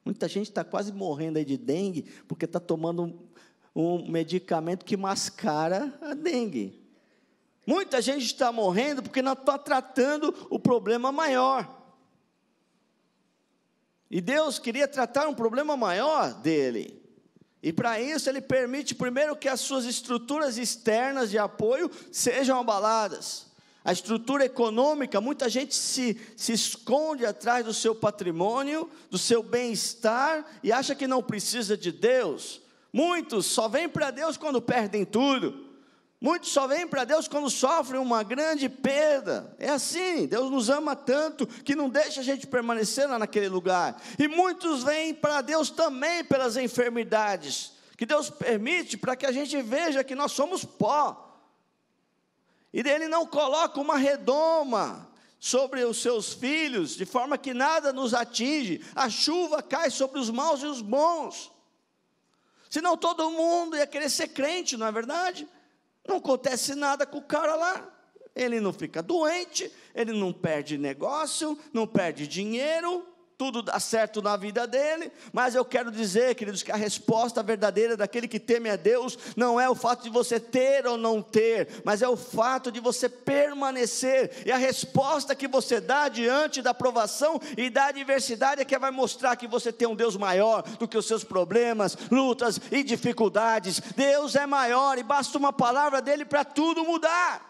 Muita gente está quase morrendo aí de dengue, porque está tomando um medicamento que mascara a dengue. Muita gente está morrendo porque não está tratando o problema maior. E Deus queria tratar um problema maior dele. E para isso Ele permite primeiro que as suas estruturas externas de apoio sejam abaladas. A estrutura econômica, muita gente se esconde atrás do seu patrimônio, do seu bem-estar, e acha que não precisa de Deus. Muitos só vêm para Deus quando perdem tudo. Muitos só vêm para Deus quando sofrem uma grande perda. É assim, Deus nos ama tanto que não deixa a gente permanecer lá naquele lugar. E muitos vêm para Deus também pelas enfermidades, que Deus permite para que a gente veja que nós somos pó. E Ele não coloca uma redoma sobre os seus filhos, de forma que nada nos atinge. A chuva cai sobre os maus e os bons. Senão todo mundo ia querer ser crente, não é verdade? Não acontece nada com o cara lá, ele não fica doente, ele não perde negócio, não perde dinheiro, tudo dá certo na vida dele. Mas eu quero dizer, queridos, que a resposta verdadeira daquele que teme a Deus não é o fato de você ter ou não ter, mas é o fato de você permanecer. E a resposta que você dá diante da provação e da adversidade é que vai mostrar que você tem um Deus maior do que os seus problemas, lutas e dificuldades. Deus é maior e basta uma palavra dele para tudo mudar.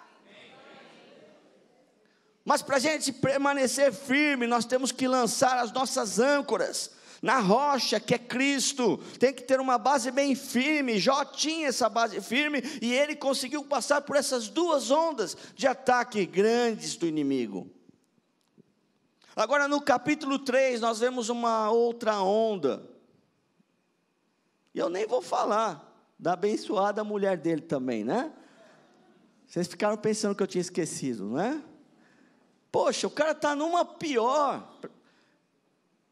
Mas para a gente permanecer firme, nós temos que lançar as nossas âncoras na rocha que é Cristo. Tem que ter uma base bem firme. Jó tinha essa base firme e ele conseguiu passar por essas duas ondas de ataque grandes do inimigo. Agora no capítulo 3 nós vemos uma outra onda. E eu nem vou falar da abençoada mulher dele também, né? Vocês ficaram pensando que eu tinha esquecido, não é? Poxa, o cara está numa pior.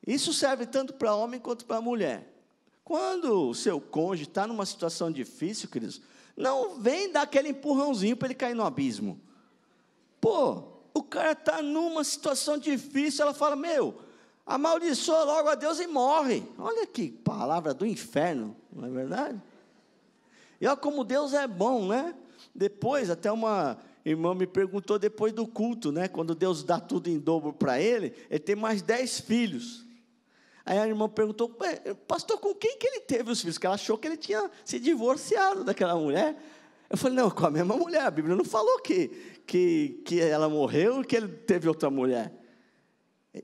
Isso serve tanto para homem quanto para mulher. Quando o seu cônjuge está numa situação difícil, queridos, não vem dar aquele empurrãozinho para ele cair no abismo. Pô, o cara está numa situação difícil, ela fala, amaldiçoa logo a Deus e morre. Olha que palavra do inferno, não é verdade? E olha como Deus é bom, né? Depois, até uma irmã me perguntou depois do culto, né? Quando Deus dá tudo em dobro para ele tem mais 10 filhos. Aí a irmã perguntou, pastor, com quem que ele teve os filhos? Porque ela achou que ele tinha se divorciado daquela mulher. Eu falei, não, com a mesma mulher. A Bíblia não falou que ela morreu e que ele teve outra mulher.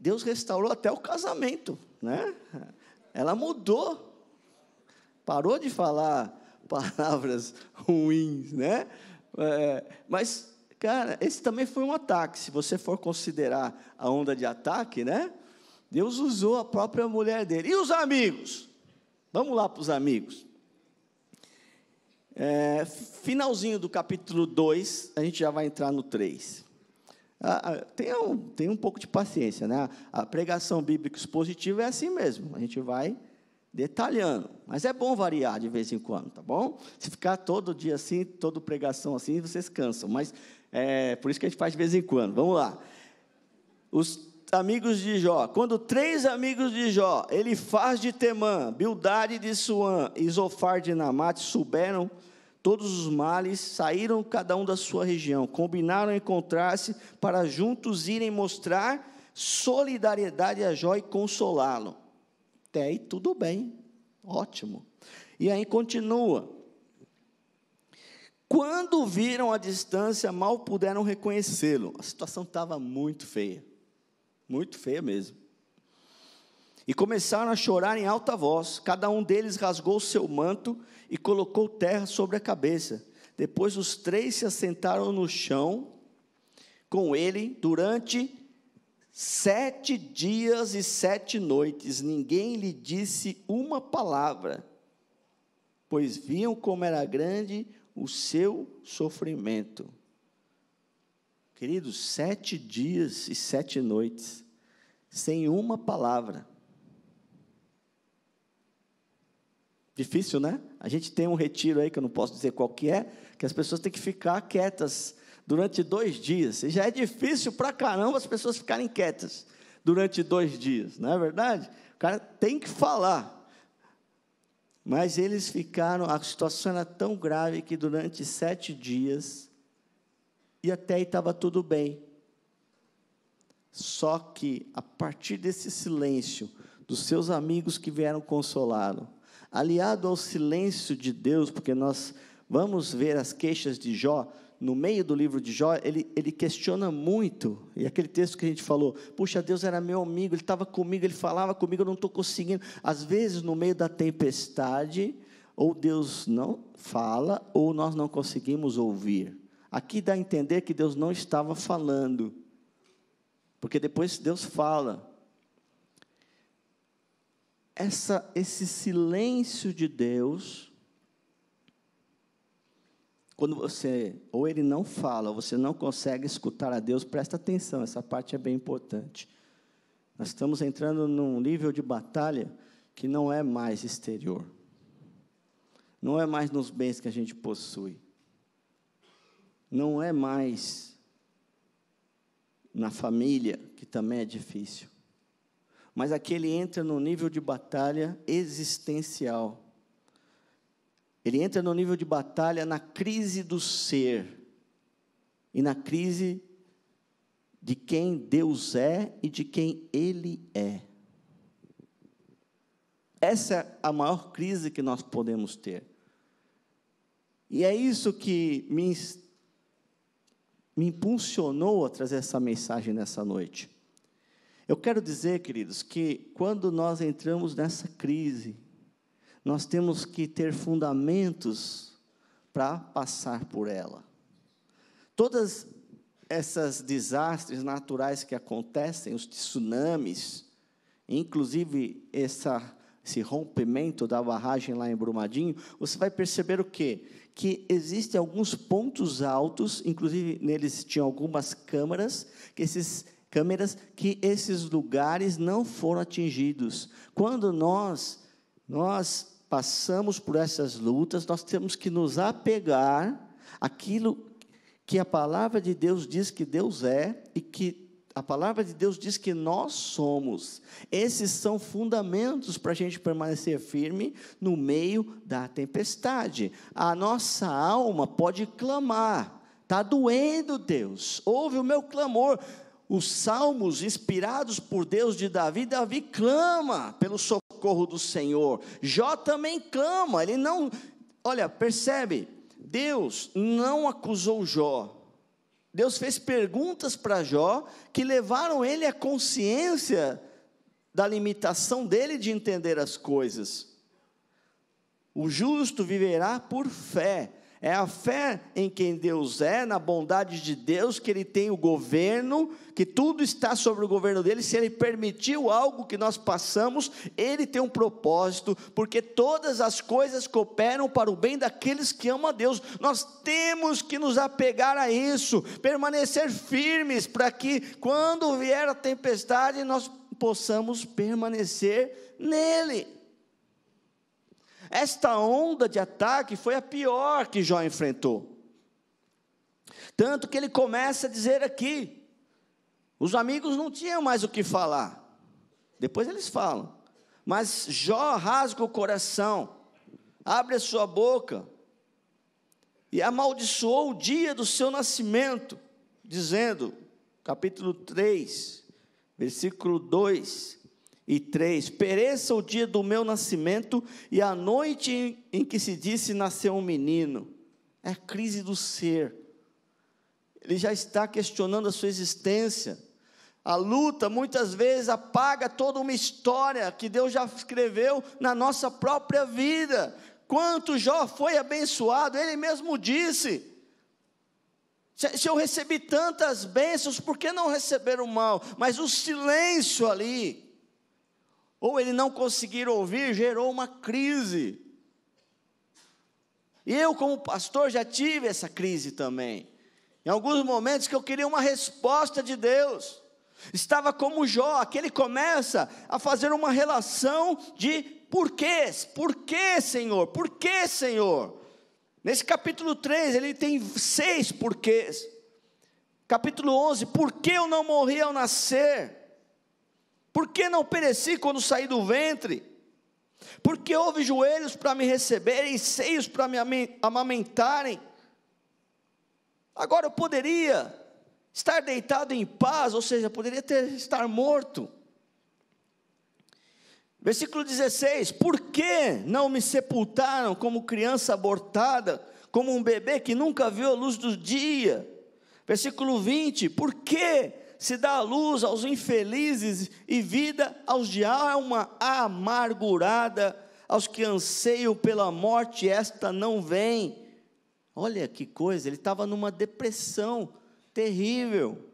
Deus restaurou até o casamento, né? Ela mudou. Parou de falar palavras ruins, né? Mas, cara, esse também foi um ataque. Se você for considerar a onda de ataque, né? Deus usou a própria mulher dele. E os amigos? Vamos lá para os amigos. Finalzinho do capítulo 2, a gente já vai entrar no 3. Tem um pouco de paciência, né? A pregação bíblica expositiva é assim mesmo. A gente vai detalhando. Mas é bom variar de vez em quando, tá bom? Se ficar todo dia assim, toda pregação assim, vocês cansam. Mas por isso que a gente faz de vez em quando. Vamos lá. Os amigos de Jó. Quando 3 amigos de Jó, Elifaz de Temã, Bildade de Suã e Zofar de Naamate, souberam todos os males, saíram cada um da sua região, combinaram encontrar-se para juntos irem mostrar solidariedade a Jó e consolá-lo. Até aí tudo bem, ótimo. E aí continua. Quando viram a distância, mal puderam reconhecê-lo. A situação estava muito feia mesmo. E começaram a chorar em alta voz. Cada um deles rasgou o seu manto e colocou terra sobre a cabeça. Depois os 3 se assentaram no chão com ele durante 7 dias e 7 noites. Ninguém lhe disse uma palavra, pois viam como era grande o seu sofrimento. Queridos, 7 dias e 7 noites, sem uma palavra. Difícil, né? A gente tem um retiro aí, que eu não posso dizer qual que é, que as pessoas têm que ficar quietas durante 2 dias. E já é difícil pra caramba as pessoas ficarem quietas durante 2 dias, não é verdade? O cara tem que falar. Mas eles ficaram, a situação era tão grave que durante 7 dias, e até aí estava tudo bem. Só que, a partir desse silêncio, dos seus amigos que vieram consolá-lo, aliado ao silêncio de Deus, porque nós vamos ver as queixas de Jó, no meio do livro de Jó, ele questiona muito, e aquele texto que a gente falou, puxa, Deus era meu amigo, Ele estava comigo, Ele falava comigo, eu não estou conseguindo. Às vezes, no meio da tempestade, ou Deus não fala, ou nós não conseguimos ouvir. Aqui dá a entender que Deus não estava falando, porque depois Deus fala. Esse silêncio de Deus, quando ou Ele não fala, ou você não consegue escutar a Deus, presta atenção, essa parte é bem importante. Nós estamos entrando num nível de batalha que não é mais exterior, não é mais nos bens que a gente possui, não é mais na família, que também é difícil. Mas aqui ele entra no nível de batalha existencial. Ele entra no nível de batalha na crise do ser. E na crise de quem Deus é e de quem Ele é. Essa é a maior crise que nós podemos ter. E é isso que me impulsionou a trazer essa mensagem nessa noite. Eu quero dizer, queridos, que quando nós entramos nessa crise, nós temos que ter fundamentos para passar por ela. Todas essas desastres naturais que acontecem, os tsunamis, inclusive esse rompimento da barragem lá em Brumadinho, você vai perceber o quê? Que existem alguns pontos altos, inclusive neles tinham algumas câmeras, que esses lugares não foram atingidos. Quando nós passamos por essas lutas, nós temos que nos apegar àquilo que a palavra de Deus diz que Deus é e que a palavra de Deus diz que nós somos. Esses são fundamentos para a gente permanecer firme no meio da tempestade. A nossa alma pode clamar, está doendo, Deus, ouve o meu clamor. Os salmos inspirados por Deus de Davi, Davi clama pelo socorro do Senhor. Jó também clama, ele não, olha, percebe, Deus não acusou Jó. Deus fez perguntas para Jó, que levaram ele à consciência da limitação dele de entender as coisas. O justo viverá por fé. É a fé em quem Deus é, na bondade de Deus, que Ele tem o governo, que tudo está sobre o governo dEle. Se Ele permitiu algo que nós passamos, Ele tem um propósito, porque todas as coisas cooperam para o bem daqueles que amam a Deus. Nós temos que nos apegar a isso, permanecer firmes, para que quando vier a tempestade, nós possamos permanecer nele. Esta onda de ataque foi a pior que Jó enfrentou. Tanto que ele começa a dizer aqui, os amigos não tinham mais o que falar. Depois eles falam. Mas Jó rasga o coração, abre a sua boca, e amaldiçoou o dia do seu nascimento, dizendo, capítulo 3, versículo 2 e 3, pereça o dia do meu nascimento, e a noite em que se disse nasceu um menino. É a crise do ser. Ele já está questionando a sua existência. A luta muitas vezes apaga toda uma história que Deus já escreveu na nossa própria vida. Quanto Jó foi abençoado, ele mesmo disse, se eu recebi tantas bênçãos, por que não receber o mal? Mas o silêncio ali, ou ele não conseguir ouvir, gerou uma crise. E eu, como pastor, já tive essa crise também. Em alguns momentos que eu queria uma resposta de Deus. Estava como Jó, que ele começa a fazer uma relação de porquês. Por que, Senhor? Por que, Senhor? Nesse capítulo 3, ele tem 6 porquês. Capítulo 11, por que eu não morri ao nascer? Por que não pereci quando saí do ventre? Porque houve joelhos para me receberem, seios para me amamentarem. Agora eu poderia estar deitado em paz, ou seja, poderia estar morto. Versículo 16, por que não me sepultaram como criança abortada, como um bebê que nunca viu a luz do dia? Versículo 20, por que se dá a luz aos infelizes e vida aos de alma amargurada, aos que anseiam pela morte, esta não vem? Olha que coisa, ele estava numa depressão terrível.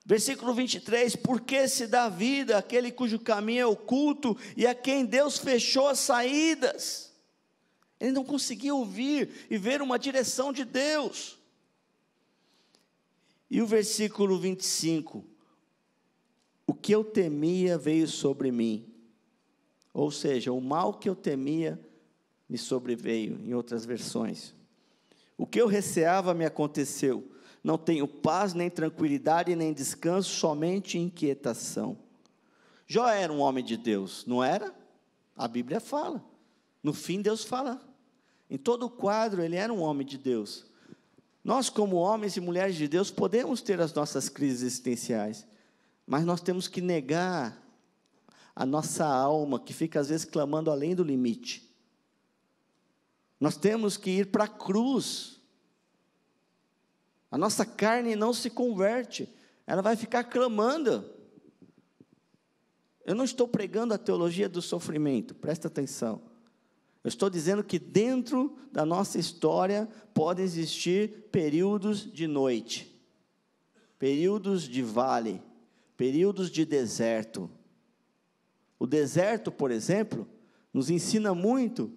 Versículo 23, porque se dá vida àquele cujo caminho é oculto e a quem Deus fechou as saídas? Ele não conseguia ouvir e ver uma direção de Deus. E o versículo 25, o que eu temia veio sobre mim, ou seja, o mal que eu temia me sobreveio, em outras versões. O que eu receava me aconteceu, não tenho paz, nem tranquilidade, nem descanso, somente inquietação. Jó era um homem de Deus, não era? A Bíblia fala, no fim Deus fala, em todo o quadro ele era um homem de Deus. Nós, como homens e mulheres de Deus, podemos ter as nossas crises existenciais, mas nós temos que negar a nossa alma, que fica às vezes clamando além do limite. Nós temos que ir para a cruz. A nossa carne não se converte, ela vai ficar clamando. Eu não estou pregando a teologia do sofrimento, presta atenção. Eu estou dizendo que dentro da nossa história podem existir períodos de noite, períodos de vale, períodos de deserto. O deserto, por exemplo, nos ensina muito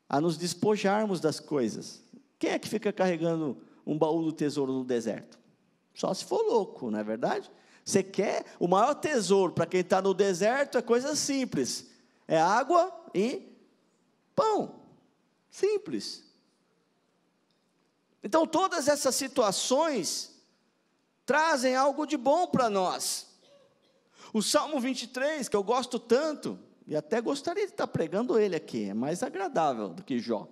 a nos despojarmos das coisas. Quem é que fica carregando um baú do tesouro no deserto? Só se for louco, não é verdade? Você quer, o maior tesouro para quem está no deserto é coisa simples, é água e pão, simples. Então todas essas situações trazem algo de bom para nós. O Salmo 23, que eu gosto tanto, e até gostaria de estar pregando ele aqui, é mais agradável do que Jó.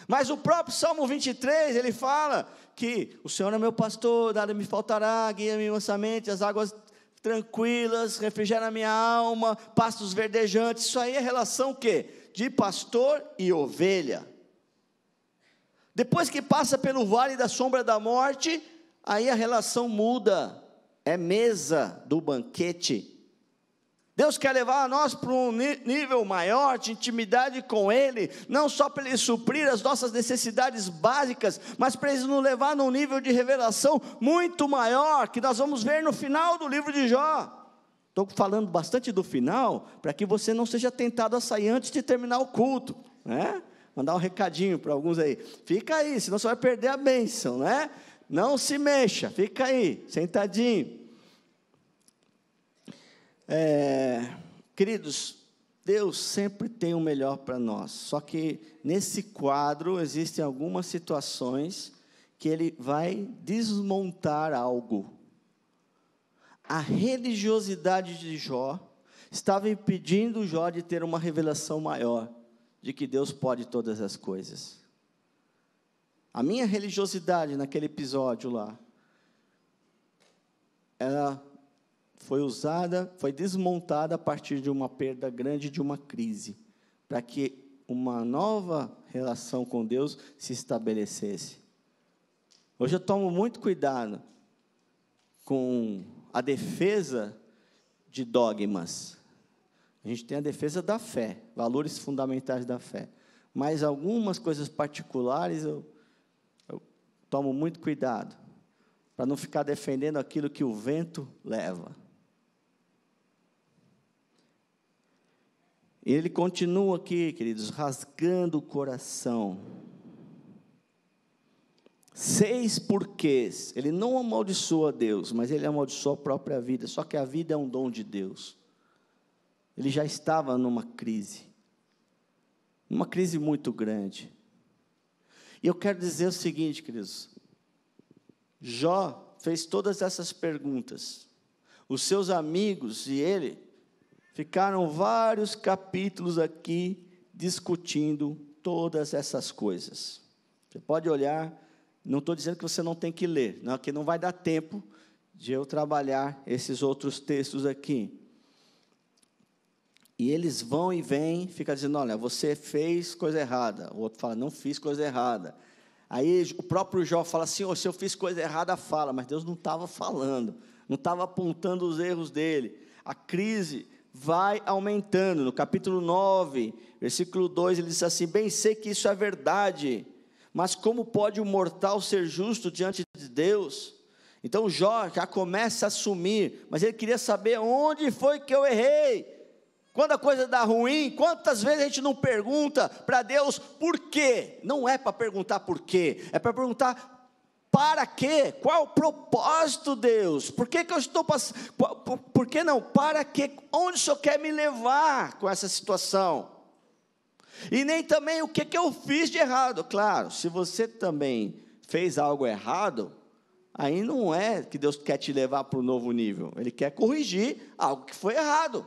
Mas o próprio Salmo 23, ele fala que o Senhor é meu pastor, nada me faltará, guia-me mansamente, as águas tranquilas, refrigera a minha alma, pastos verdejantes. Isso aí é relação o quê? De pastor e ovelha. Depois que passa pelo vale da sombra da morte, aí a relação muda, é mesa do banquete. Deus quer levar nós para um nível maior de intimidade com Ele, não só para Ele suprir as nossas necessidades básicas, mas para Ele nos levar num nível de revelação muito maior, que nós vamos ver no final do livro de Jó. Estou falando bastante do final, para que você não seja tentado a sair antes de terminar o culto, né? Mandar um recadinho para alguns aí, fica aí, senão você vai perder a bênção, né? Não se mexa, fica aí, sentadinho. Queridos, Deus sempre tem o melhor para nós, só que nesse quadro existem algumas situações que Ele vai desmontar algo. A religiosidade de Jó estava impedindo Jó de ter uma revelação maior, de que Deus pode todas as coisas. A minha religiosidade naquele episódio lá, ela foi desmontada a partir de uma perda grande, de uma crise, para que uma nova relação com Deus se estabelecesse. Hoje eu tomo muito cuidado com a defesa de dogmas. A gente tem a defesa da fé, valores fundamentais da fé, mas algumas coisas particulares eu tomo muito cuidado, para não ficar defendendo aquilo que o vento leva. E ele continua aqui, queridos, rasgando o coração. 6 porquês. Ele não amaldiçoa Deus, mas ele amaldiçoa a própria vida. Só que a vida é um dom de Deus. Ele já estava numa crise muito grande. E eu quero dizer o seguinte, queridos. Jó fez todas essas perguntas. Os seus amigos e ele ficaram vários capítulos aqui discutindo todas essas coisas. Você pode olhar, não estou dizendo que você não tem que ler, não, que não vai dar tempo de eu trabalhar esses outros textos aqui. E eles vão e vêm, fica dizendo, olha, você fez coisa errada. O outro fala, não fiz coisa errada. Aí o próprio Jó fala assim, se eu fiz coisa errada, fala. Mas Deus não estava falando, não estava apontando os erros dele. A crise vai aumentando. No capítulo 9, versículo 2, ele diz assim, bem sei que isso é verdade, mas como pode o mortal ser justo diante de Deus? Então Jó já começa a assumir, mas ele queria saber onde foi que eu errei. Quando a coisa dá ruim, quantas vezes a gente não pergunta para Deus por quê? Não é para perguntar por quê, é para perguntar para quê? Qual o propósito, Deus? Por que eu estou passando? Por que não? Para quê? Onde o Senhor quer me levar com essa situação? E nem também o que eu fiz de errado. Claro, se você também fez algo errado, aí não é que Deus quer te levar para um novo nível. Ele quer corrigir algo que foi errado.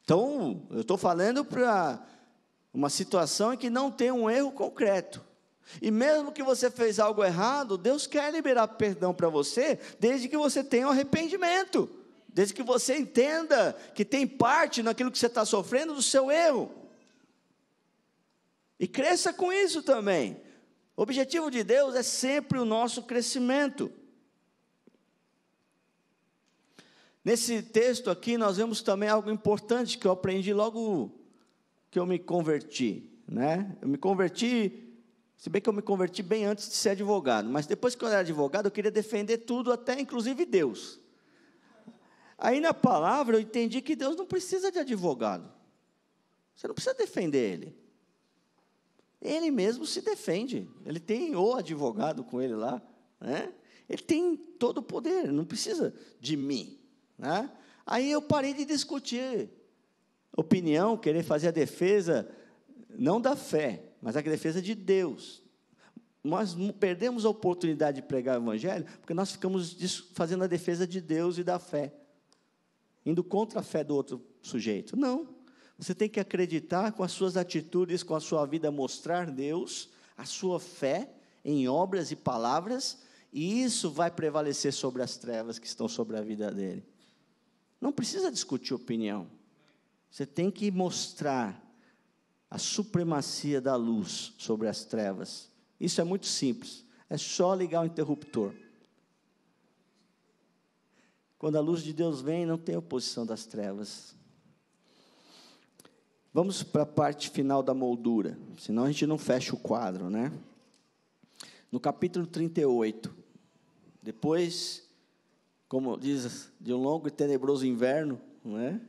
Então, eu estou falando para uma situação em que não tem um erro concreto. E mesmo que você fez algo errado, Deus quer liberar perdão para você, desde que você tenha um arrependimento, desde que você entenda que tem parte naquilo que você está sofrendo do seu erro. E cresça com isso também. O objetivo de Deus é sempre o nosso crescimento. Nesse texto aqui, nós vemos também algo importante que eu aprendi logo que eu me converti, né? Eu me converti, se bem que eu me converti bem antes de ser advogado, mas depois que eu era advogado, eu queria defender tudo, até inclusive Deus. Aí na palavra eu entendi que Deus não precisa de advogado. Você não precisa defender Ele. Ele mesmo se defende. Ele tem o advogado com ele lá, né? Ele tem todo o poder, não precisa de mim, né? Aí eu parei de discutir opinião, querer fazer a defesa, não da fé, mas a defesa de Deus. Nós perdemos a oportunidade de pregar o Evangelho, porque nós ficamos fazendo a defesa de Deus e da fé, indo contra a fé do outro sujeito. Não, Você tem que acreditar com as suas atitudes, com a sua vida, mostrar Deus, a sua fé em obras e palavras, e isso vai prevalecer sobre as trevas que estão sobre a vida dele. Não precisa discutir opinião. Você tem que mostrar a supremacia da luz sobre as trevas. Isso é muito simples. É só ligar o interruptor. Quando a luz de Deus vem, não tem oposição das trevas. Vamos para a parte final da moldura, senão a gente não fecha o quadro, né? No capítulo 38, depois, como diz, de um longo e tenebroso inverno, não é?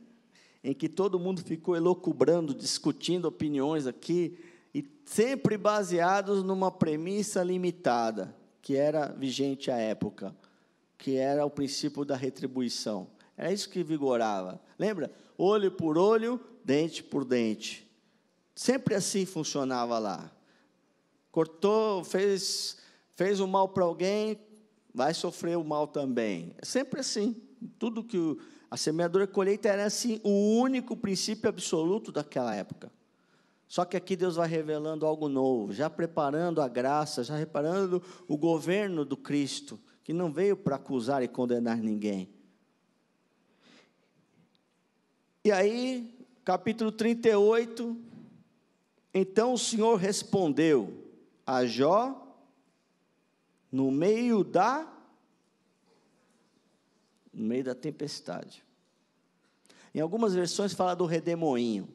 Em que todo mundo ficou elucubrando, discutindo opiniões aqui, e sempre baseados numa premissa limitada, que era vigente à época, que era o princípio da retribuição. Era isso que vigorava. Lembra? Olho por olho, dente por dente. Sempre assim funcionava lá. Cortou, fez o mal para alguém, vai sofrer o mal também. É sempre assim. Tudo que a semeadura e a colheita era assim, o único princípio absoluto daquela época. Só que aqui Deus vai revelando algo novo, já preparando a graça, já preparando o governo do Cristo, que não veio para acusar e condenar ninguém. E aí, capítulo 38, então o Senhor respondeu a Jó, no meio da tempestade. Em algumas versões fala do redemoinho.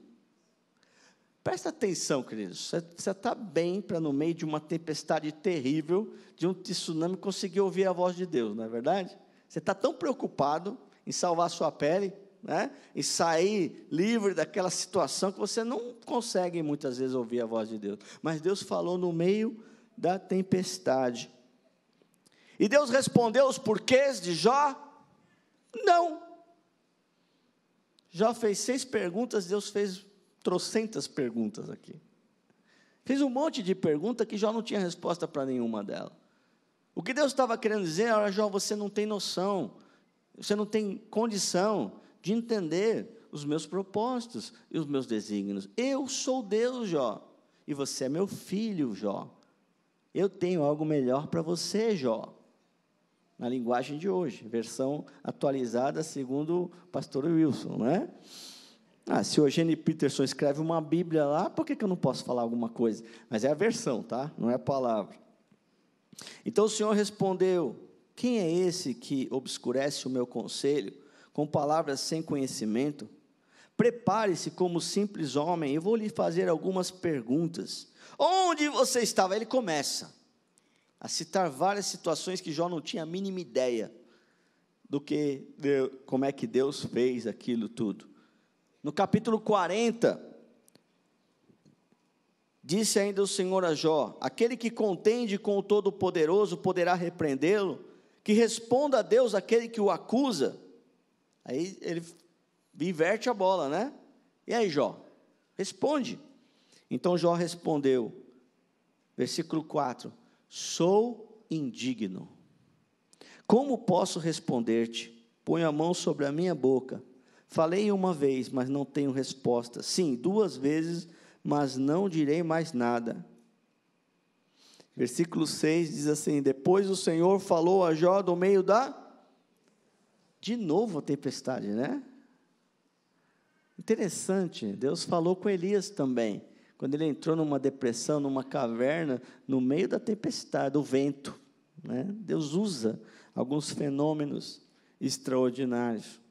Presta atenção, queridos, você está bem para no meio de uma tempestade terrível, de um tsunami, conseguir ouvir a voz de Deus, não é verdade? Você está tão preocupado em salvar a sua pele, né, em sair livre daquela situação, que você não consegue muitas vezes ouvir a voz de Deus. Mas Deus falou no meio da tempestade. E Deus respondeu os porquês de Jó? Não. Jó fez 6 perguntas, Deus fez trocentas perguntas aqui. Fez um monte de perguntas que Jó não tinha resposta para nenhuma delas. O que Deus estava querendo dizer, olha, Jó, você não tem noção, você não tem condição de entender os meus propósitos e os meus desígnios. Eu sou Deus, Jó, e você é meu filho, Jó. Eu tenho algo melhor para você, Jó. Na linguagem de hoje, versão atualizada segundo o pastor Wilson, não é? Se o Eugene Peterson escreve uma Bíblia lá, por que eu não posso falar alguma coisa? Mas é a versão, tá? Não é a palavra. Então o Senhor respondeu, quem é esse que obscurece o meu conselho, com palavras sem conhecimento? Prepare-se como simples homem, eu vou lhe fazer algumas perguntas. Onde você estava? Ele começa a citar várias situações que Jó não tinha a mínima ideia como é que Deus fez aquilo tudo. No capítulo 40, disse ainda o Senhor a Jó, aquele que contende com o Todo-Poderoso poderá repreendê-lo, que responda a Deus aquele que o acusa. Aí ele inverte a bola, né? E aí, Jó? Responde. Então Jó respondeu, versículo 4, sou indigno. Como posso responder-te? Ponho a mão sobre a minha boca. Falei uma vez, mas não tenho resposta. Sim, 2 vezes, mas não direi mais nada. Versículo 6 diz assim, depois o Senhor falou a Jó do meio de novo a tempestade, né? Interessante, Deus falou com Elias também, quando ele entrou numa depressão, numa caverna, no meio da tempestade, do vento, né? Deus usa alguns fenômenos extraordinários.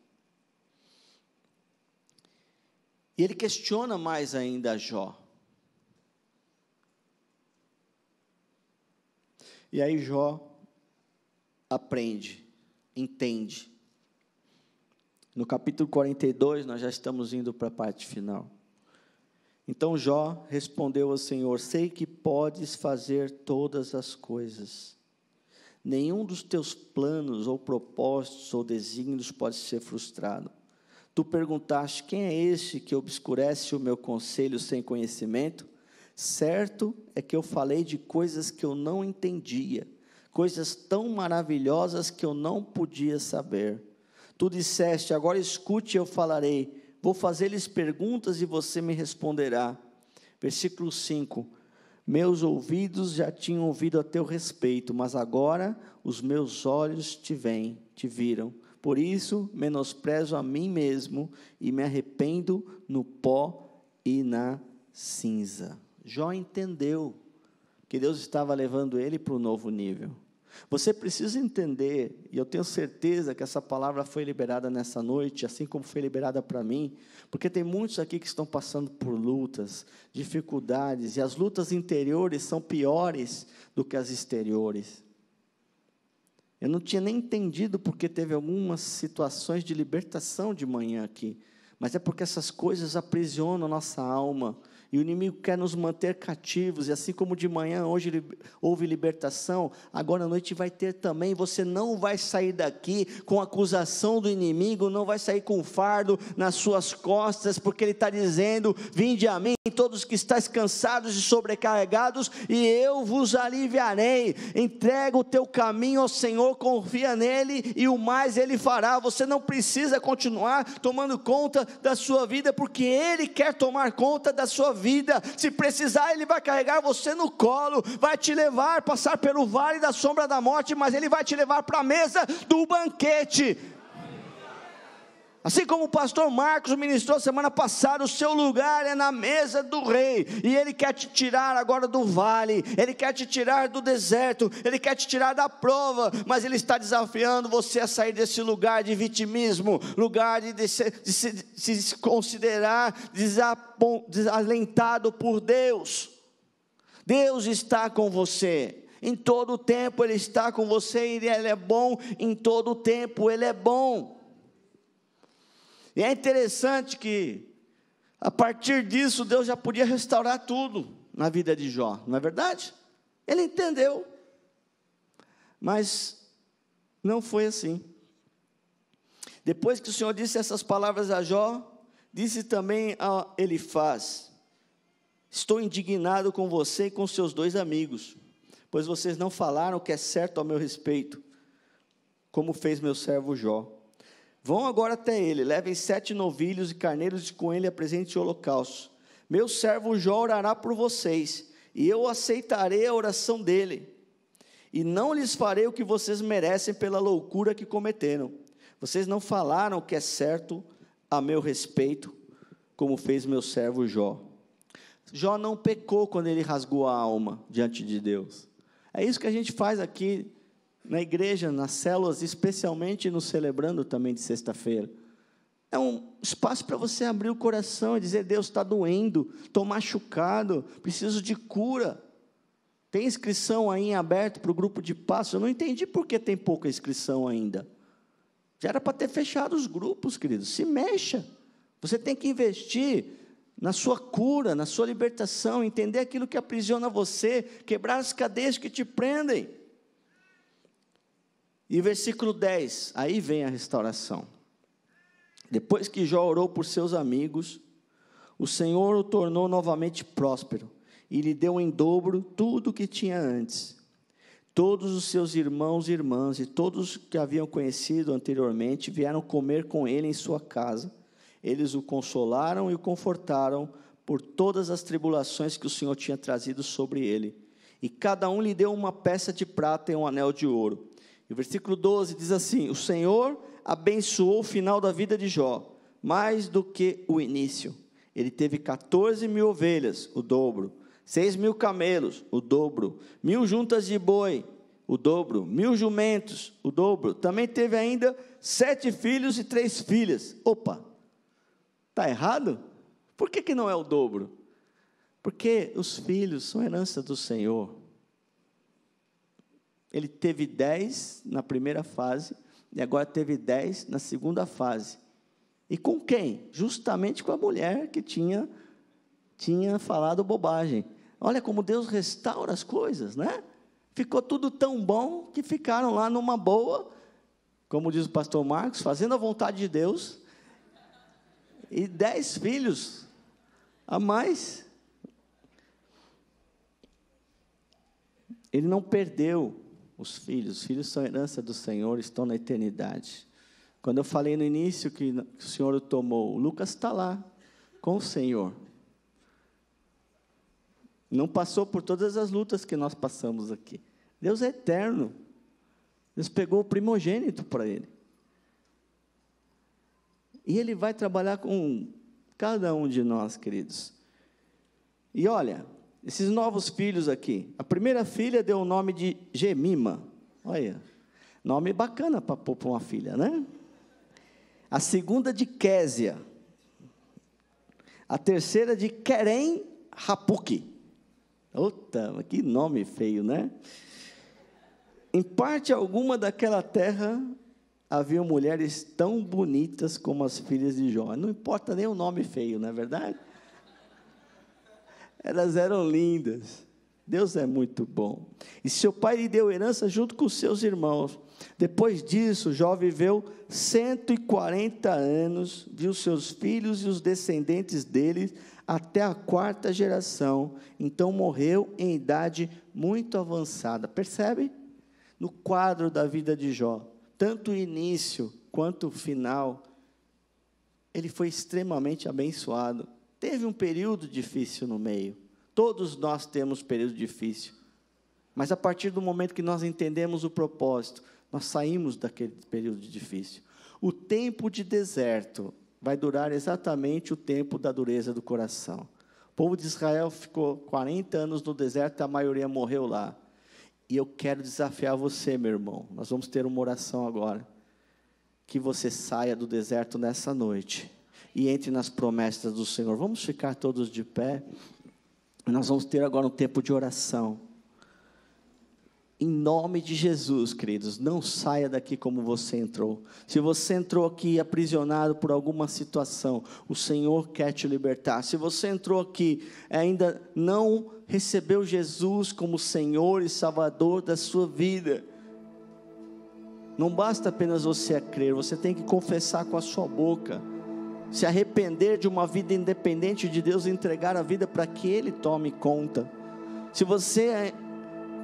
E ele questiona mais ainda Jó. E aí Jó aprende, entende. No capítulo 42, nós já estamos indo para a parte final. Então Jó respondeu ao Senhor, sei que podes fazer todas as coisas. Nenhum dos teus planos, ou propósitos, ou desígnios pode ser frustrado. Tu perguntaste, quem é este que obscurece o meu conselho sem conhecimento? Certo é que eu falei de coisas que eu não entendia, coisas tão maravilhosas que eu não podia saber. Tu disseste, agora escute, eu falarei, Vou fazer-lhes perguntas e você me responderá. Versículo 5. Meus ouvidos já tinham ouvido a teu respeito, mas agora os meus olhos te viram. Por isso, menosprezo a mim mesmo e me arrependo no pó e na cinza. Jó entendeu que Deus estava levando ele para um novo nível. Você precisa entender, e eu tenho certeza que essa palavra foi liberada nessa noite, assim como foi liberada para mim, porque tem muitos aqui que estão passando por lutas, dificuldades, e as lutas interiores são piores do que as exteriores. Eu não tinha nem entendido porque teve algumas situações de libertação de manhã aqui, mas é porque essas coisas aprisionam a nossa alma, e o inimigo quer nos manter cativos, e assim como de manhã hoje houve libertação, agora à noite vai ter também. Você não vai sair daqui com acusação do inimigo, não vai sair com fardo nas suas costas, porque ele está dizendo: vinde a mim todos que estáis cansados e sobrecarregados, e eu vos aliviarei. Entrega o teu caminho ao Senhor, confia nele, e o mais ele fará. Você não precisa continuar tomando conta da sua vida, porque ele quer tomar conta da sua vida. Se precisar, ele vai carregar você no colo, vai te levar, passar pelo vale da sombra da morte, mas ele vai te levar para a mesa do banquete. Assim como o pastor Marcos ministrou semana passada, o seu lugar é na mesa do rei, e ele quer te tirar agora do vale, ele quer te tirar do deserto, ele quer te tirar da prova, mas ele está desafiando você a sair desse lugar de vitimismo, lugar de se considerar desalentado por Deus. Deus está com você, em todo o tempo ele está com você, e ele é bom, em todo o tempo ele é bom. E é interessante que, a partir disso, Deus já podia restaurar tudo na vida de Jó, não é verdade? Ele entendeu, mas não foi assim. Depois que o Senhor disse essas palavras a Jó, disse também a Elifaz: estou indignado com você e com seus 2 amigos, pois vocês não falaram o que é certo ao meu respeito, como fez meu servo Jó. Vão agora até ele, levem 7 novilhos e carneiros e com ele apresente o holocausto. Meu servo Jó orará por vocês, e eu aceitarei a oração dele, e não lhes farei o que vocês merecem pela loucura que cometeram. Vocês não falaram o que é certo a meu respeito, como fez meu servo Jó. Jó não pecou quando ele rasgou a alma diante de Deus. É isso que a gente faz aqui na igreja, nas células, especialmente no celebrando também de sexta-feira. É um espaço para você abrir o coração e dizer: Deus, está doendo, estou machucado, preciso de cura. Tem inscrição aí em aberto para o grupo de passo? Eu não entendi por que tem pouca inscrição ainda. Já era para ter fechado os grupos, queridos. Se mexa. Você tem que investir na sua cura, na sua libertação, entender aquilo que aprisiona você, quebrar as cadeias que te prendem. E versículo 10, aí vem a restauração. Depois que Jó orou por seus amigos, o Senhor o tornou novamente próspero, e lhe deu em dobro tudo o que tinha antes. Todos os seus irmãos e irmãs, e todos que haviam conhecido anteriormente, vieram comer com ele em sua casa. Eles o consolaram e o confortaram por todas as tribulações que o Senhor tinha trazido sobre ele. E cada um lhe deu uma peça de prata e um anel de ouro. E o versículo 12 diz assim: o Senhor abençoou o final da vida de Jó, mais do que o início. Ele teve 14.000 ovelhas, o dobro, 6.000 camelos, o dobro, 1.000 juntas de boi, o dobro, 1.000 jumentos, o dobro. Também teve ainda 7 filhos e 3 filhas. Opa, está errado? Por que não é o dobro? Porque os filhos são herança do Senhor. Ele teve 10 na primeira fase, e agora teve 10 na segunda fase. E com quem? Justamente com a mulher que tinha falado bobagem. Olha como Deus restaura as coisas, né? Ficou tudo tão bom que ficaram lá numa boa, como diz o pastor Marcos, fazendo a vontade de Deus, e 10 filhos a mais. Ele não perdeu os filhos são herança do Senhor, estão na eternidade. Quando eu falei no início que o Senhor o tomou, o Lucas está lá com o Senhor. Não passou por todas as lutas que nós passamos aqui. Deus é eterno. Deus pegou o primogênito para Ele. E Ele vai trabalhar com cada um de nós, queridos. E olha, esses novos filhos aqui. A primeira filha deu o nome de Gemima. Olha, nome bacana para pôr para uma filha, né? A segunda de Késia. A terceira de Querem Rapuque. Ota, que nome feio, né? Em parte alguma daquela terra havia mulheres tão bonitas como as filhas de Jó. Não importa nem o nome feio, não é verdade? Elas eram lindas. Deus é muito bom. E seu pai lhe deu herança junto com seus irmãos. Depois disso, Jó viveu 140 anos, viu seus filhos e os descendentes deles até a 4ª geração. Então morreu em idade muito avançada. Percebe? No quadro da vida de Jó, tanto o início quanto o final, ele foi extremamente abençoado. Teve um período difícil no meio. Todos nós temos período difícil. Mas a partir do momento que nós entendemos o propósito, nós saímos daquele período difícil. O tempo de deserto vai durar exatamente o tempo da dureza do coração. O povo de Israel ficou 40 anos no deserto, a maioria morreu lá. E eu quero desafiar você, meu irmão. Nós vamos ter uma oração agora. Que você saia do deserto nessa noite e entre nas promessas do Senhor. Vamos ficar todos de pé. Nós vamos ter agora um tempo de oração. Em nome de Jesus, queridos, não saia daqui como você entrou. Se você entrou aqui aprisionado por alguma situação, o Senhor quer te libertar. Se você entrou aqui e ainda não recebeu Jesus como Senhor e Salvador da sua vida, não basta apenas você crer, você tem que confessar com a sua boca, se arrepender de uma vida independente de Deus e entregar a vida para que Ele tome conta. Se você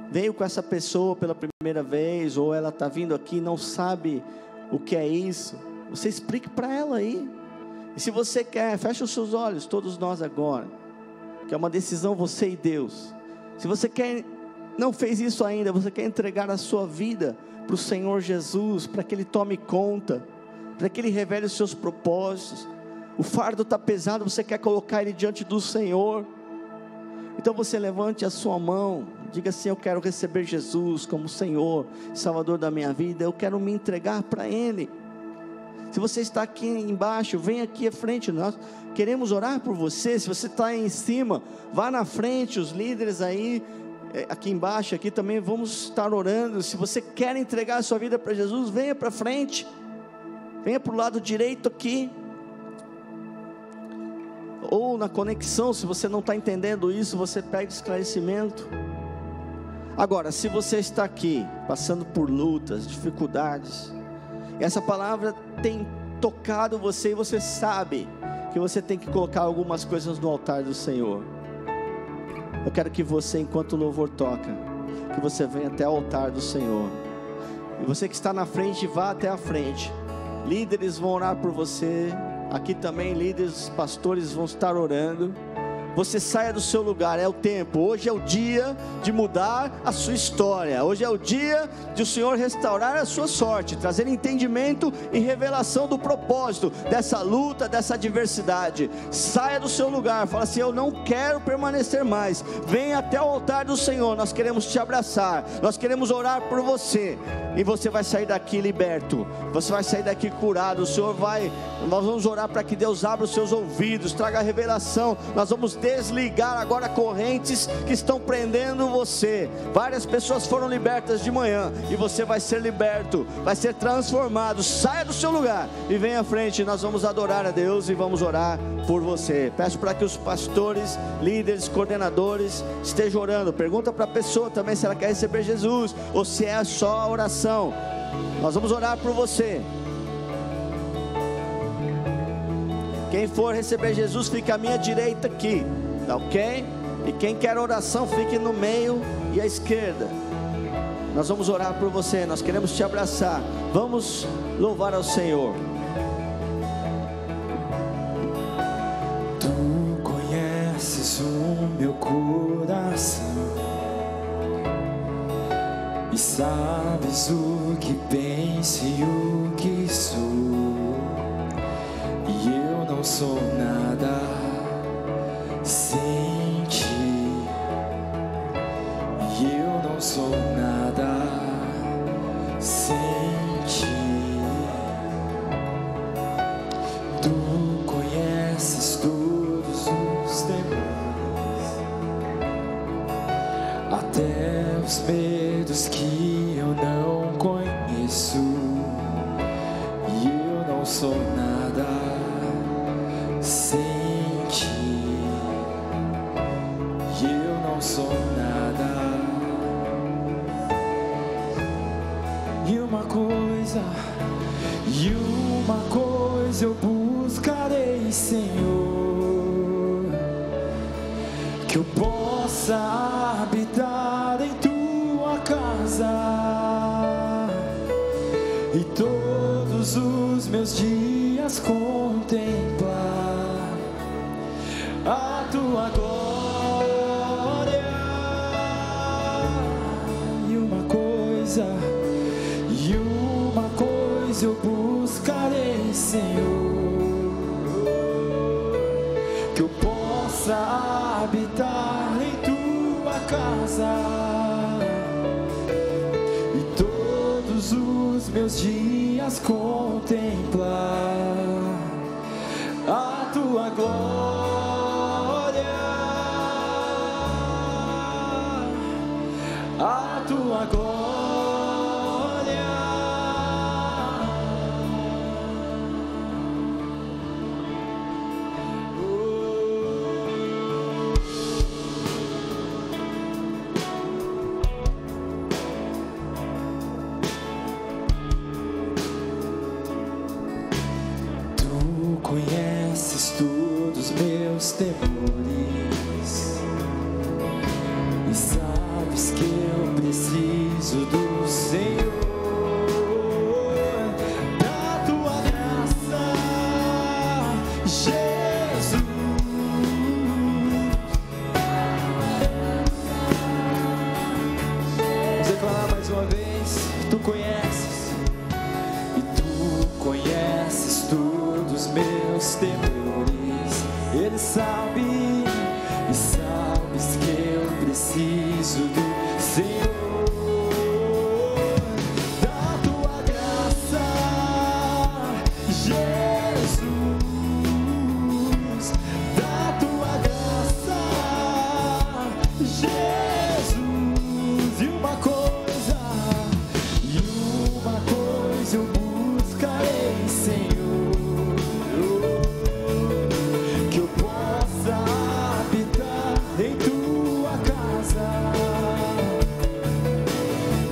veio com essa pessoa pela primeira vez, ou ela está vindo aqui e não sabe o que é isso, você explique para ela aí. E se você quer, fecha os seus olhos, todos nós agora, que é uma decisão você e Deus. Se você quer, não fez isso ainda, você quer entregar a sua vida para o Senhor Jesus, para que Ele tome conta, para que Ele revele os seus propósitos. O fardo está pesado, você quer colocar ele diante do Senhor. Então você levante a sua mão, diga assim: eu quero receber Jesus como Senhor, Salvador da minha vida, eu quero me entregar para Ele. Se você está aqui embaixo, vem aqui à frente, nós queremos orar por você. Se você está aí em cima, vá na frente, os líderes aí, aqui embaixo, aqui também vamos estar orando. Se você quer entregar a sua vida para Jesus, venha para frente, venha para o lado direito aqui, ou na conexão. Se você não está entendendo isso, você pede esclarecimento. Agora, se você está aqui, passando por lutas, dificuldades, e essa palavra tem tocado você, e você sabe que você tem que colocar algumas coisas no altar do Senhor, eu quero que você, enquanto o louvor toca, que você venha até o altar do Senhor. E você que está na frente, vá até a frente. Líderes vão orar por você. Aqui também líderes, pastores vão estar orando. Você saia do seu lugar, é o tempo. Hoje é o dia de mudar a sua história. Hoje é o dia de o Senhor restaurar a sua sorte, trazer entendimento e revelação do propósito dessa luta, dessa adversidade. Saia do seu lugar, fala assim: eu não quero permanecer mais. Venha até o altar do Senhor, nós queremos te abraçar, nós queremos orar por você. E você vai sair daqui liberto, você vai sair daqui curado. Nós vamos orar para que Deus abra os seus ouvidos, traga revelação. Nós vamos desligar agora correntes que estão prendendo você. Várias pessoas foram libertas de manhã, e você vai ser liberto, vai ser transformado. Saia do seu lugar e venha à frente. Nós vamos adorar a Deus e vamos orar por você. Peço para que os pastores, líderes, coordenadores estejam orando. Pergunta para a pessoa também se ela quer receber Jesus, ou se é só a oração. Nós vamos orar por você. Quem for receber Jesus, fica à minha direita aqui, tá ok? E quem quer oração, fique no meio e à esquerda. Nós vamos orar por você, nós queremos te abraçar. Vamos louvar ao Senhor. Tu conheces o meu coração e sabes o que penso e o que sou, e eu não sou nada sem ti, e eu não sou nada sem ti. Tu conheces todos os temores, até os medos que eu não conheço, e eu não sou nada sem ti, e eu não sou nada. E uma coisa eu buscarei, Senhor, que eu possa habitar em tua casa e todos os meus dias contemplar a tua glória. E uma coisa eu buscarei, Senhor, que eu possa habitar em tua casa e todos os meus dias contemplar a tua glória, a tua glória. Conheces todos os meus temores e sabes que eu preciso do Senhor, da tua graça, Jesus. Vamos declarar mais uma vez. Tu conheces, e tu conheces todos os meus temores. Ele sabe, e sabes que eu preciso do Senhor, da tua graça, Jesus, da tua graça, Jesus. E uma coisa eu buscarei, Senhor, que eu possa habitar em tua casa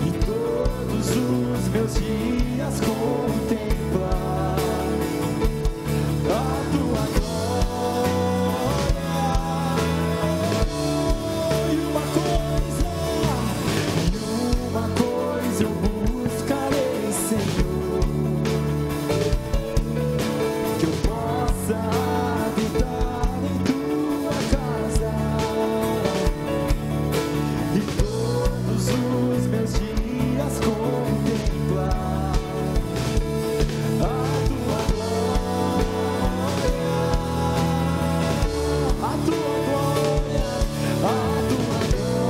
e todos os meus dias contemplar a tua glória. E uma coisa eu buscarei, Senhor, que eu possa habitar em tua casa e todos os meus dias contemplar a tua glória, a tua glória, a tua glória.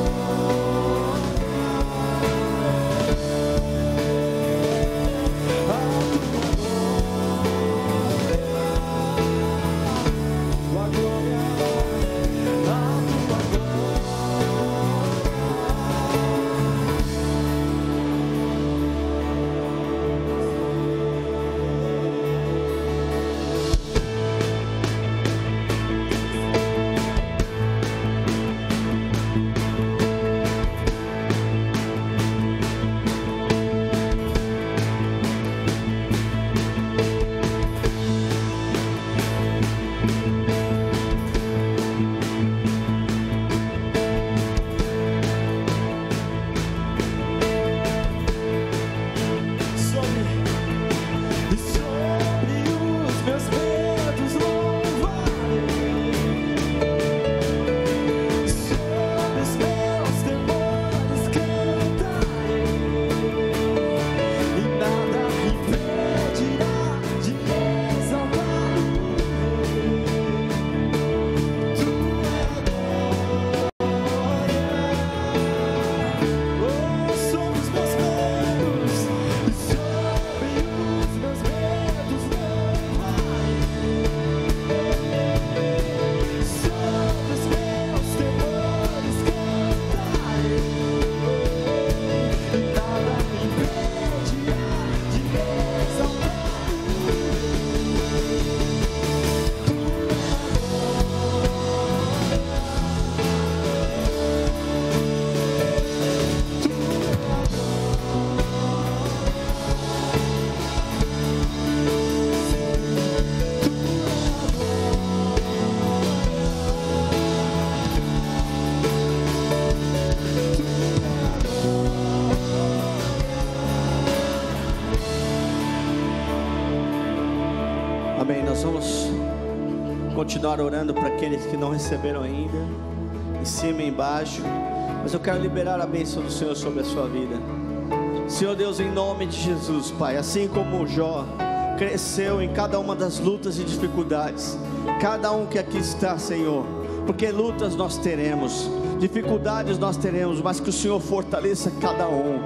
vamos continuar orando para aqueles que não receberam ainda, em cima e embaixo. Mas eu quero liberar a bênção do Senhor sobre a sua vida. Senhor Deus, em nome de Jesus, Pai, assim como Jó cresceu em cada uma das lutas e dificuldades, cada um que aqui está, Senhor, porque lutas nós teremos, dificuldades nós teremos, mas que o Senhor fortaleça cada um.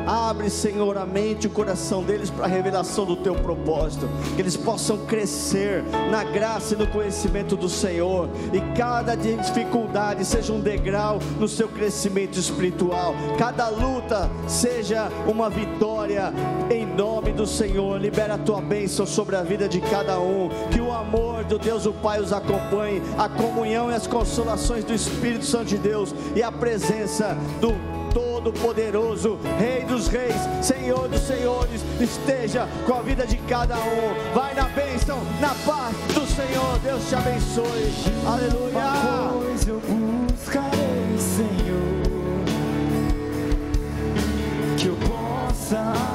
Abre, Senhor, a mente e o coração deles para a revelação do Teu propósito, que eles possam crescer na graça e no conhecimento do Senhor, e cada dificuldade seja um degrau no seu crescimento espiritual, cada luta seja uma vitória, em nome do Senhor. Libera a Tua bênção sobre a vida de cada um, que o amor do Deus o Pai os acompanhe, a comunhão e as consolações do Espírito Santo de Deus, e a presença do Todo-Poderoso, Rei dos Reis, Senhor dos Senhores, esteja com a vida de cada um. Vai na bênção, na paz do Senhor. Deus te abençoe. Aleluia. Pois eu buscarei, Senhor, que eu possa